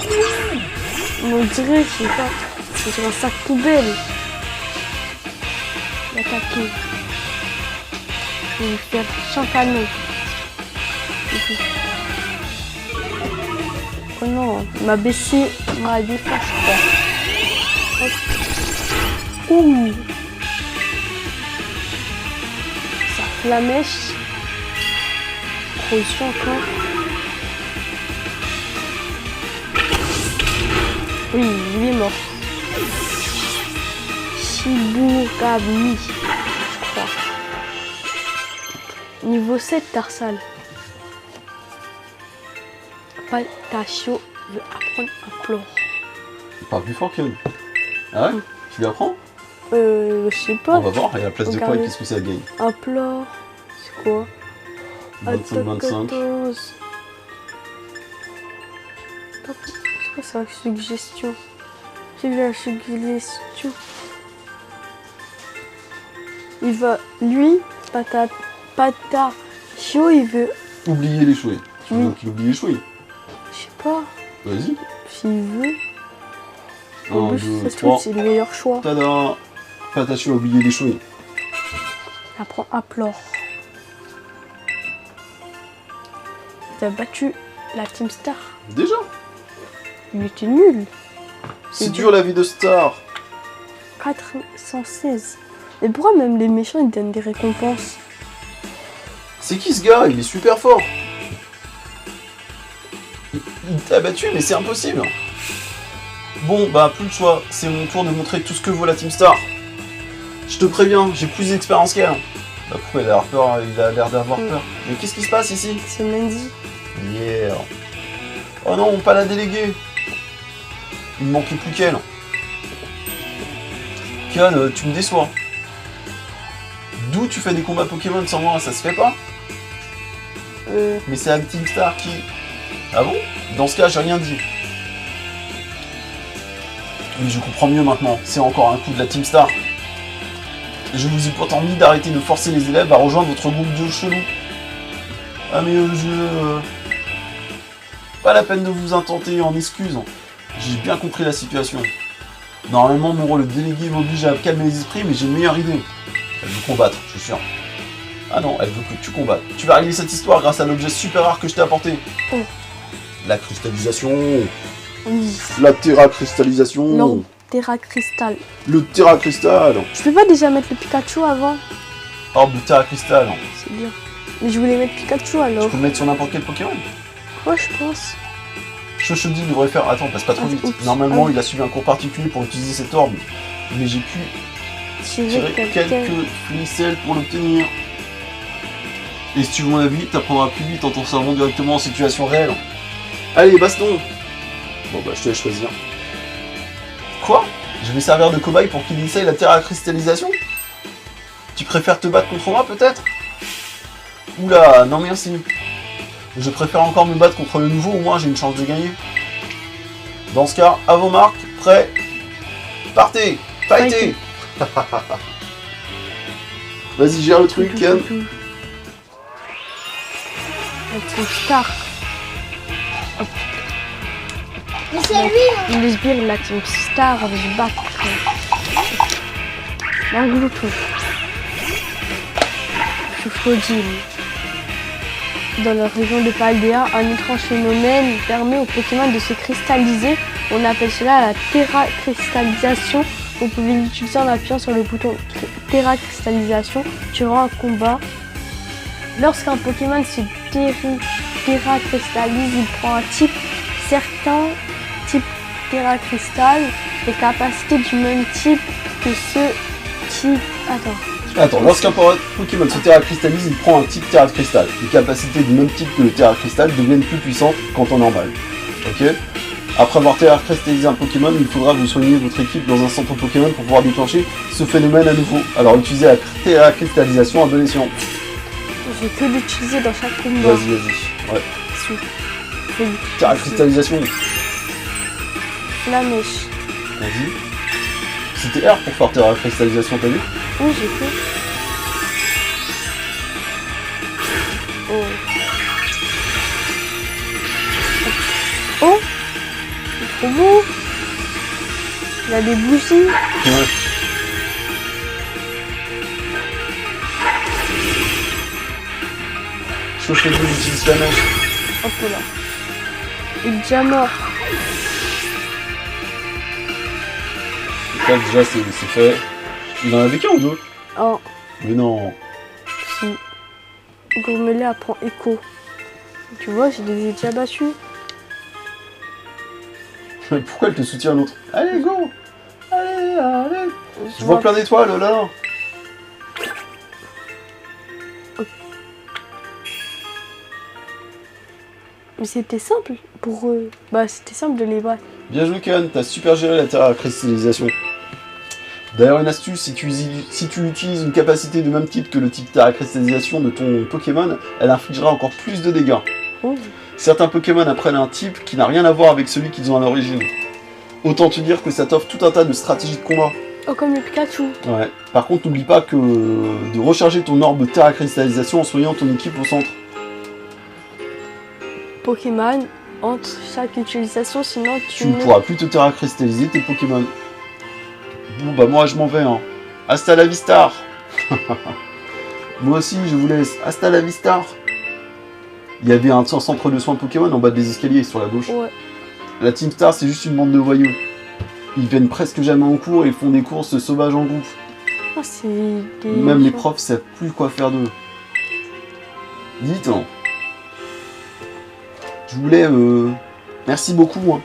On dirait, je sais pas. C'est sur un sac poubelle. L'attaquer. Je vais lui faire champagne. Oh non, il m'a baissé ma défense, je crois. Hop. Ouh. Ça flamèche. Corrosion encore. Oui, il est mort. Shibugami, je crois. Niveau 7, Tarsal. Patachio veut apprendre un plore. il parle plus fort que nous. Ah ouais? Tu lui apprends? Je sais pas. On va voir, il y a la place de quoi et Regardez. qu'est-ce que ça gagne? Un plore. C'est quoi? 25-25. 14. C'est quoi ça, suggestion? J'ai vu la suggestion. Il va, lui, Patachio, il veut, Oublier les chouets. Tu veux Oui. qu'il oublie les chouets? je sais pas, Vas-y. s'il veut. 1, En plus, 2, ça se trouve, 3. c'est le meilleur choix. Tada! Patachu a oublié des choses. Apprends à plore. T'as battu la Team Star. Déjà? Il était nul. C'est dur la vie de Star. 416. Mais pourquoi même les méchants ils donnent des récompenses? C'est qui ce gars? Il est super fort. Il t'a battu, mais c'est impossible. Bon, bah, plus de choix. C'est mon tour de montrer tout ce que vaut la Team Star. Je te préviens, j'ai plus d'expérience qu'elle. Bah, pourquoi il a peur? Il a l'air d'avoir peur. Mais qu'est-ce qui se passe ici? C'est Mandy. Yeah. Oh non, pas la déléguée. Il me manquait plus qu'elle. Kian, tu me déçois. D'où tu fais des combats Pokémon sans moi? Ça se fait pas? Mais c'est la Team Star qui... Ah bon? Dans ce cas, j'ai rien dit. Oui, je comprends mieux maintenant. C'est encore un coup de la Team Star. Je vous ai pourtant dit d'arrêter de forcer les élèves à rejoindre votre groupe de chelous. Ah mais pas la peine de vous intenter en excuses. J'ai bien compris la situation. Normalement, mon rôle de délégué m'oblige à calmer les esprits, mais j'ai une meilleure idée. Elle veut combattre, je suis sûr. Ah non, elle veut que tu combattes. Tu vas régler cette histoire grâce à l'objet super rare que je t'ai apporté. Oh. La cristallisation. Oui. La terra-cristallisation. Non, Terra Cristal. Le terra-cristal. Je peux pas déjà mettre le Pikachu avant? Orbe de terra-cristal. C'est bien. Mais je voulais mettre Pikachu alors. Tu peux le mettre sur n'importe quel Pokémon. Ouais, je pense. Chochodi devrait faire... Attends, passe pas trop vite. Oups. Normalement, il a suivi un cours particulier pour utiliser cette orbe. Mais j'ai pu tirer quelques ficelles pour l'obtenir. Et si tu veux mon avis, t'apprendras plus vite en t'en servant directement en situation réelle. Allez, baston. Bon bah, je te laisse choisir. Quoi? Je vais servir de cobaye pour qu'il essaye la terra-cristallisation? Tu préfères te battre contre moi, peut-être? Oula, non merci. Je préfère encore me battre contre le nouveau, au moins j'ai une chance de gagner. Dans ce cas, à vos marques, prêts, partez, fightez. Vas-y, gère le truc, Ken. La Team Star. Hop. Mais c'est lui, hein. Les sbires, la Team Star va se battre. Mangloutou. Souffrodile. Dans la région de Paldea, un étrange phénomène permet aux Pokémon de se cristalliser. On appelle cela la terra-cristallisation. Vous pouvez l'utiliser en appuyant sur le bouton terra-cristallisation durant un combat. Lorsqu'un Pokémon se terra-cristallise, il prend un type. Certains types terra-cristal, les capacités du même type que ceux qui... Attends, lorsqu'un Pokémon se terra-cristallise, il prend un type terra-cristal. Les capacités du même type que le terra-cristal deviennent plus puissantes qu'en temps normal. Ok? Après avoir terra-cristallisé un Pokémon, il faudra vous soigner votre équipe dans un centre Pokémon pour pouvoir déclencher ce phénomène à nouveau. Alors utilisez la terra-cristallisation à bon escient. Je vais que l'utiliser dans chaque combat. Vas-y. Ouais. Terra-cristallisation. Terra-cristallisation. Flamèche. Vas-y. C'était R pour faire terra-cristallisation, t'as vu? Oui, j'ai fait. Oh. Oh, c'est trop beau. Il y a des bougies. Ouais. Je fais que j'utilise la mèche. Hop là. Il est déjà mort. Ça déjà c'est fait. Il en avait qu'un ou deux? Oh, Mais non. si. Gourmelet apprend écho. Tu vois, je les ai déjà battus. Mais pourquoi elle te soutient l'autre? Allez, go! Allez! Je vois plein d'étoiles là! Mais c'était simple pour eux. Bah, c'était simple de les battre. Bien joué, Kan, t'as super géré la terra-cristallisation. D'ailleurs, une astuce, si tu utilises une capacité de même type que le type terra-cristallisation de ton Pokémon, elle infligera encore plus de dégâts. Oh. Certains Pokémon apprennent un type qui n'a rien à voir avec celui qu'ils ont à l'origine. Autant te dire que ça t'offre tout un tas de stratégies de combat. Oh, comme le Pikachu. Ouais. Par contre, n'oublie pas que de recharger ton orbe terra-cristallisation en soignant ton équipe au centre. Pokémon, entre chaque utilisation, sinon Tu ne pourras plus te terra-cristalliser tes Pokémon. Bon bah moi je m'en vais hein. Hasta la vista. Moi aussi, je vous laisse. Hasta la vista. Il y avait un centre de soins Pokémon en bas des escaliers sur la gauche. Ouais. La Team Star, c'est juste une bande de voyous. Ils viennent presque jamais en cours et font des courses sauvages en groupe. Ah, c'est des... Même les profs savent plus quoi faire d'eux. Dites, hein. Je voulais... Merci beaucoup. Hein.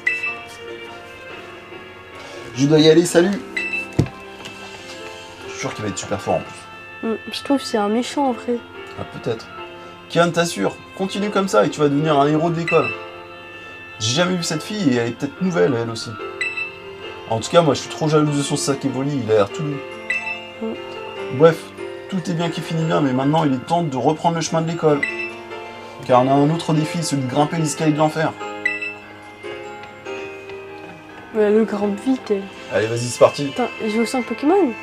Je dois y aller, salut. Je suis sûr qu'il va être super fort en plus. Je trouve que c'est un méchant en vrai. Ah, peut-être. Kian, t'assure, continue comme ça et tu vas devenir un héros de l'école. J'ai jamais vu cette fille et elle est peut-être nouvelle, elle aussi. En tout cas, moi je suis trop jalouse de son sac évoli, il a l'air tout doux. Bref, tout est bien qui finit bien, mais maintenant il est temps de reprendre le chemin de l'école. Car on a un autre défi, celui de grimper l'escalier de l'enfer. Mais elle grimpe vite. Elle. Allez, vas-y, c'est parti. Attends, j'ai aussi un Pokémon.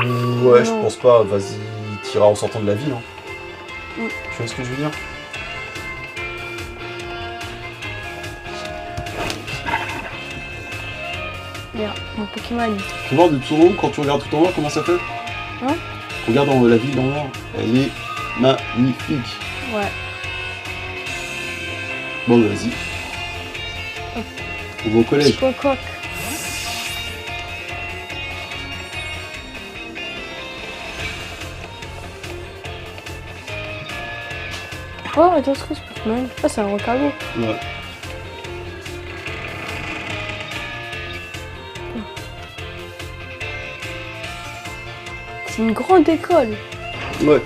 Ouais, je pense pas, vas-y, t'iras en sortant de la ville. Hein. Tu vois ce que je veux dire? Merde, mon Pokémon. Tu vois de tout en haut, quand tu regardes tout en haut, comment ça fait? Hein? Regarde la ville d'en haut, elle est magnifique. Ouais. Bon, bah, vas-y. On va au collège. Coq. Oh, attends, ce que c'est Pokémon? Ah, c'est un recaveau. Ouais. C'est une grande école. Ouais.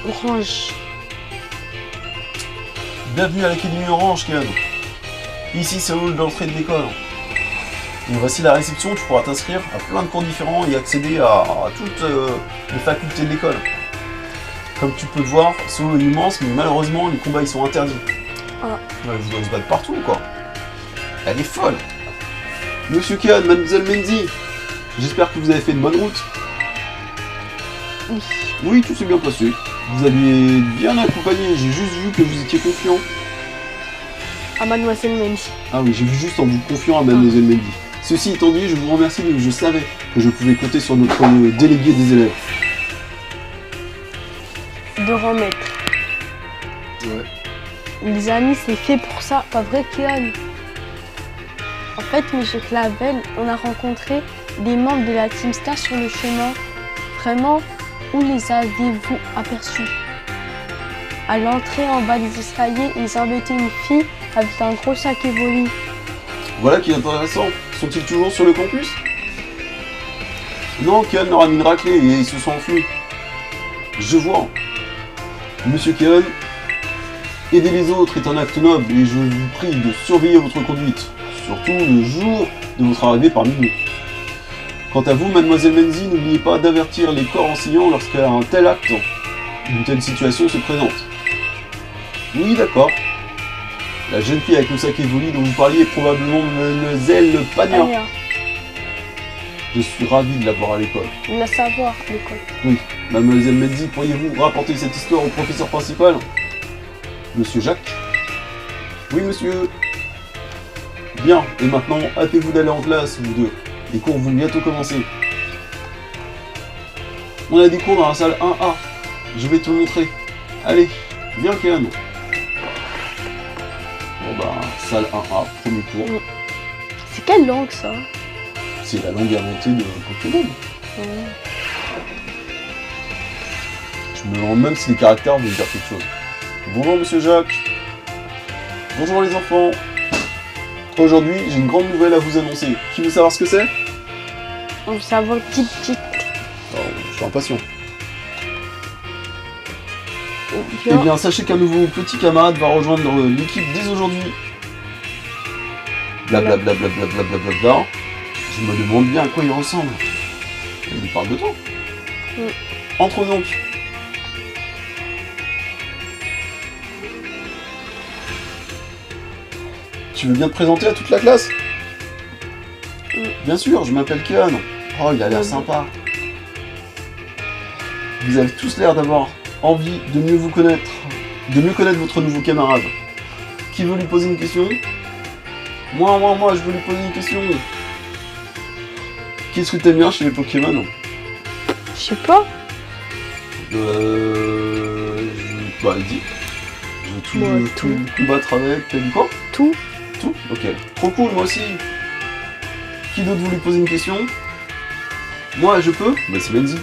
Orange. Bienvenue à l'Académie Orange, Kian. Ici, c'est le hall d'entrée de l'école. Et voici la réception, tu pourras t'inscrire à plein de cours différents et accéder à toutes les facultés de l'école. Comme tu peux le voir, ce hall est immense, mais malheureusement, les combats ils sont interdits. Ah. Ouais, vous devez se battre partout, quoi. Elle est folle. Monsieur Kian, Mademoiselle Mendy, j'espère que vous avez fait une bonne route. Oui. Oui, tout s'est bien passé. Vous aviez bien accompagné, j'ai juste vu que vous étiez confiant. À Mademoiselle Mendy. Ah oui, j'ai vu juste en vous confiant à Mademoiselle Mendy. Ceci étant dit, je vous remercie, mais je savais que je pouvais compter sur notre délégué des élèves. De remettre. Ouais. Les amis, c'est fait pour ça, pas vrai, Kian? En fait, monsieur Clavel, on a rencontré des membres de la Team Star sur le chemin. Vraiment, où les avez-vous aperçus? À l'entrée en bas des escaliers, ils embêtaient une fille avec un gros sac évolu. Voilà qui est intéressant. Sont-ils toujours sur le campus? Non, Kian leur a mis une raclée et ils se sont enfuis. Je vois. Monsieur Kian, aider les autres est un acte noble et je vous prie de surveiller votre conduite. Surtout le jour de votre arrivée parmi nous. Quant à vous, Mademoiselle Mendy, n'oubliez pas d'avertir les corps enseignants lorsqu'un tel acte, une telle situation se présente. Oui, d'accord. La jeune fille avec le sac évolu dont vous parliez est probablement Mademoiselle Pania. Anya, Je suis ravi de la voir à l'école. la savoir à l'école. Oui, Mademoiselle Mendy, pourriez-vous rapporter cette histoire au professeur principal? Monsieur Jacques? Oui, monsieur. Bien, et maintenant, hâtez-vous d'aller en classe, vous deux. Les cours vont bientôt commencer. On a des cours dans la salle 1A. Je vais te montrer. Allez, viens, Kian. Bon bah, salle 1A, premier cours. C'est quelle langue ça? C'est la langue inventée de Pokémon. Je me demande même si les caractères veulent dire quelque chose. Bonjour, monsieur Jacques. Bonjour, les enfants. Aujourd'hui, j'ai une grande nouvelle à vous annoncer. Qui veut savoir ce que c'est? On veut savoir petite. Oh, je suis impatient. Eh Bien. bien, sachez qu'un nouveau petit camarade va rejoindre l'équipe dès aujourd'hui. Blablabla. Je me demande bien à quoi il ressemble. Il nous parle de toi. Entre donc. Tu veux bien te présenter à toute la classe? Bien sûr, je m'appelle Kian. Oh, il a l'air sympa. Vous avez tous l'air d'avoir envie de mieux vous connaître, de mieux connaître votre nouveau camarade. Qui veut lui poser une question? Moi, je voulais poser une question. Qu'est-ce que t'aimes bien chez les Pokémon? Je sais pas. Bah, dis. Je veux tout combattre avec. T'as dit quoi? Tout. Tout? Ok. Trop cool, moi aussi. Qui d'autre voulait poser une question? Moi, je peux? Bah, c'est Benzi.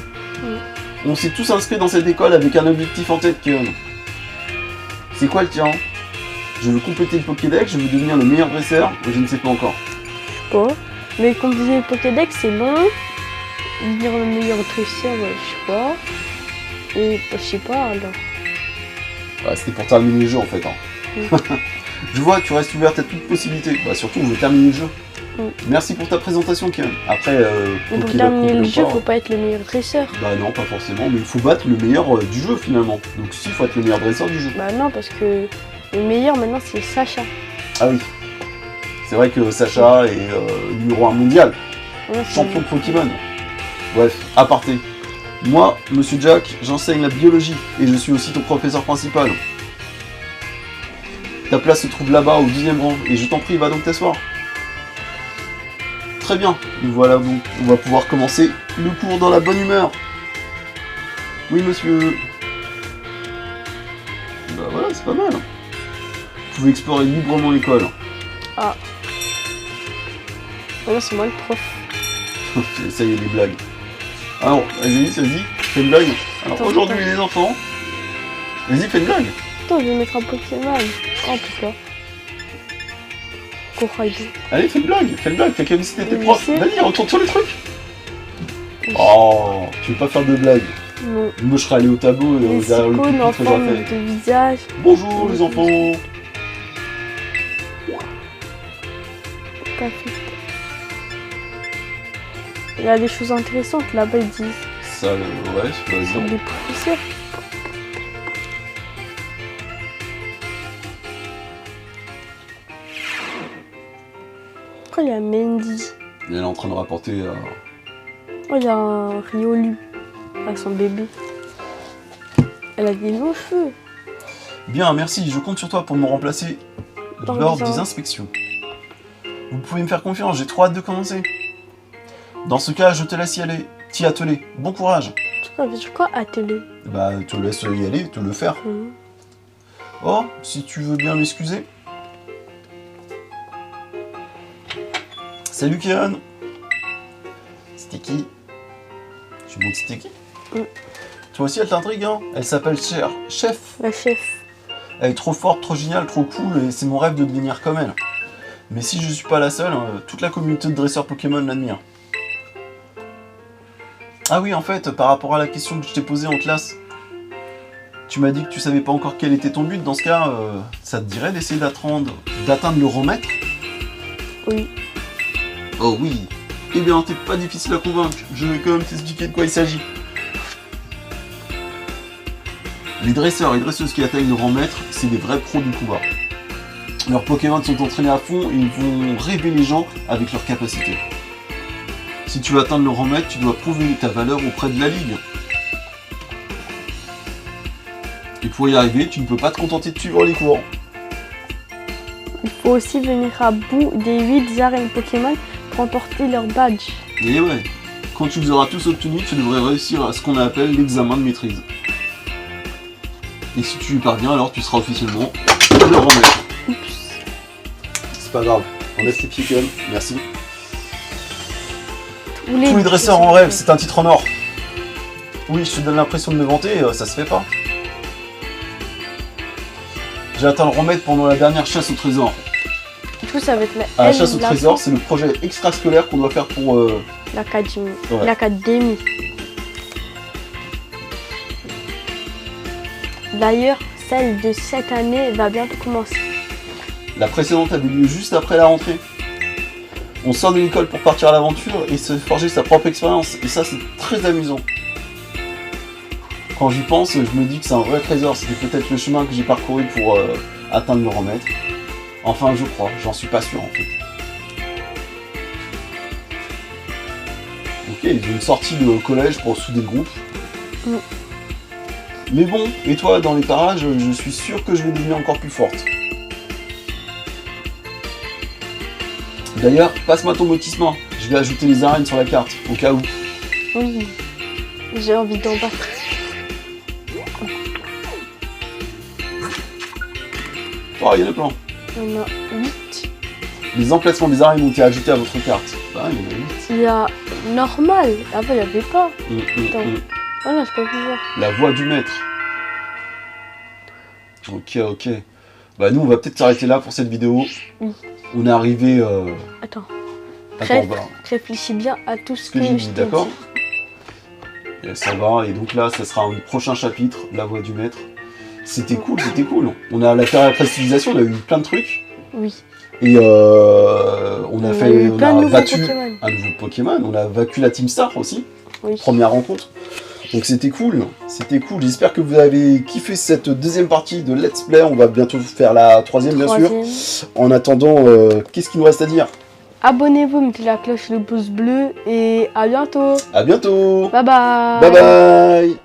On s'est tous inscrits dans cette école avec un objectif en tête, Keon. C'est quoi le tien? Je veux compléter le Pokédex, je veux devenir le meilleur dresseur, mais je ne sais pas encore. Je sais pas. Mais compléter le Pokédex, c'est long. Devenir le meilleur dresseur, je sais pas. Et je sais pas alors. Ouais, c'était pour terminer le jeu en fait. Hein. Je vois, tu restes ouverte à toute possibilité. Bah surtout, on veut terminer le jeu. Merci pour ta présentation, Keon. Après, pour terminer le jeu, faut pas être le meilleur dresseur. Bah non, pas forcément, mais il faut battre le meilleur du jeu finalement. Donc si, il faut être le meilleur dresseur du jeu. Bah non, parce que le meilleur maintenant c'est Sacha. Ah oui. C'est vrai que Sacha est numéro 1 mondial. Ouais, Champion de Pokémon. Bref, aparté. Moi, Monsieur Jack, j'enseigne la biologie et je suis aussi ton professeur principal. Ta place se trouve là-bas au 10e rang et je t'en prie, va donc t'asseoir. Très bien, nous voilà donc, on va pouvoir commencer le cours dans la bonne humeur. Oui monsieur. Bah voilà, c'est pas mal. Vous pouvez explorer librement l'école. Ah. Oh, c'est moi le prof. Ça y est, les blagues. Alors, vas-y, fais une blague. Alors Attends, aujourd'hui attends. les enfants, vas-y, fais une blague. Attends, je vais mettre un Pokémon. Oh putain. Koraidou. Allez, fais une blague, fais comme si t'étais Mais prof. c'est- Vas-y, retourne sur le truc. Oh, tu veux pas faire de blague? Non. Moi, je serais allé au tableau Les derrière le icônes pupitre en et j'aurais forme fait. de visage. Bonjour les enfants. Pas fait. Il y a des choses intéressantes là-bas, ils disent. Ça, ouais, vas-y. Comme des professeurs. Après, il y a Mendy. Elle est en train de rapporter. Oh, il y a un Riolu. Avec son bébé. Elle a des longs cheveux. Bien, merci, je compte sur toi pour me remplacer Dans lors les des ans. inspections. Vous pouvez me faire confiance, j'ai trop hâte de commencer. Dans ce cas, je te laisse t'y atteler. Bon courage. Ça veut dire quoi, atelier? Bah, te laisse y aller, te le faire. Oh, si tu veux bien m'excuser. Salut Kieran. C'était qui? Tu montres c'était qui? Toi aussi elle t'intrigue, hein? Elle s'appelle Chef. La chef. Elle est trop forte, trop géniale, trop cool et c'est mon rêve de devenir comme elle. Mais si je suis pas la seule, toute la communauté de dresseurs Pokémon l'admire. Ah oui, en fait, par rapport à la question que je t'ai posée en classe, tu m'as dit que tu savais pas encore quel était ton but. Dans ce cas, ça te dirait d'essayer d'atteindre le rang maître? Oui. Oh oui. Eh bien, t'es pas difficile à convaincre. Je vais quand même t'expliquer de quoi il s'agit. Les dresseurs et dresseuses qui atteignent le rang maître, c'est des vrais pros du combat. Leurs Pokémon sont entraînés à fond et ils vont rêver les gens avec leurs capacités. Si tu veux atteindre le rang maître, tu dois prouver ta valeur auprès de la ligue. Et pour y arriver, tu ne peux pas te contenter de suivre les cours. Il faut aussi venir à bout des 8 arènes Pokémon pour emporter leur badge. Et ouais, quand tu les auras tous obtenus, tu devrais réussir à ce qu'on appelle l'examen de maîtrise. Et si tu y parviens, alors tu seras officiellement le rang maître. Oups. C'est pas grave, enlève tes pieds quand même, merci. Tous Tous les dresseurs en rêve, c'est un titre en or. Oui, je te donne l'impression de me vanter, ça se fait pas. J'ai atteint le rang maître pendant la dernière chasse au trésor. Du coup, ça va être La chasse au trésor, c'est le projet extrascolaire qu'on doit faire pour... l'académie. Ouais. L'académie. D'ailleurs, celle de cette année va bientôt commencer. La précédente avait lieu juste après la rentrée. On sort de l'école pour partir à l'aventure et se forger sa propre expérience. Et ça, c'est très amusant. Quand j'y pense, je me dis que c'est un vrai trésor. C'était peut-être le chemin que j'ai parcouru pour atteindre le rang maître. Enfin, je crois. J'en suis pas sûr, en fait. Ok, j'ai une sortie de collège pour souder le groupe. Mais bon, et toi, dans les parages, je suis sûr que je vais devenir encore plus forte. D'ailleurs, passe-moi ton lotissement. Je vais ajouter les arènes sur la carte, au cas où. Oui. J'ai envie d'en battre. Oh, il y en a plein. Il y en a 8. Les emplacements des arènes ont été ajoutés à votre carte. Ah, il y en a 8. Il y a normal. Avant, il n'y avait pas. Attends. Oh non, je peux plus voir. La voie du maître. Ok, ok. Bah nous, on va peut-être s'arrêter là pour cette vidéo. Oui. On est arrivé... Attends. Attends, bah, Réfléchis bien à tout ce ce que j'ai je dit, t'ai d'accord dit. Et ça va, et donc là, ça sera un prochain chapitre, la voie du maître. C'était cool, c'était cool. On a la cristallisation, on a eu plein de trucs. Oui. Et on a eu plein de nouveaux battu Pokémon. un nouveau Pokémon. On a vaincu la Team Star aussi. Oui. Première rencontre. Donc c'était cool, c'était cool. J'espère que vous avez kiffé cette deuxième partie de Let's Play. On va bientôt faire la troisième, bien sûr. En attendant, qu'est-ce qu'il nous reste à dire? Abonnez-vous, mettez la cloche, le pouce bleu et à bientôt. À bientôt. Bye bye. Bye bye.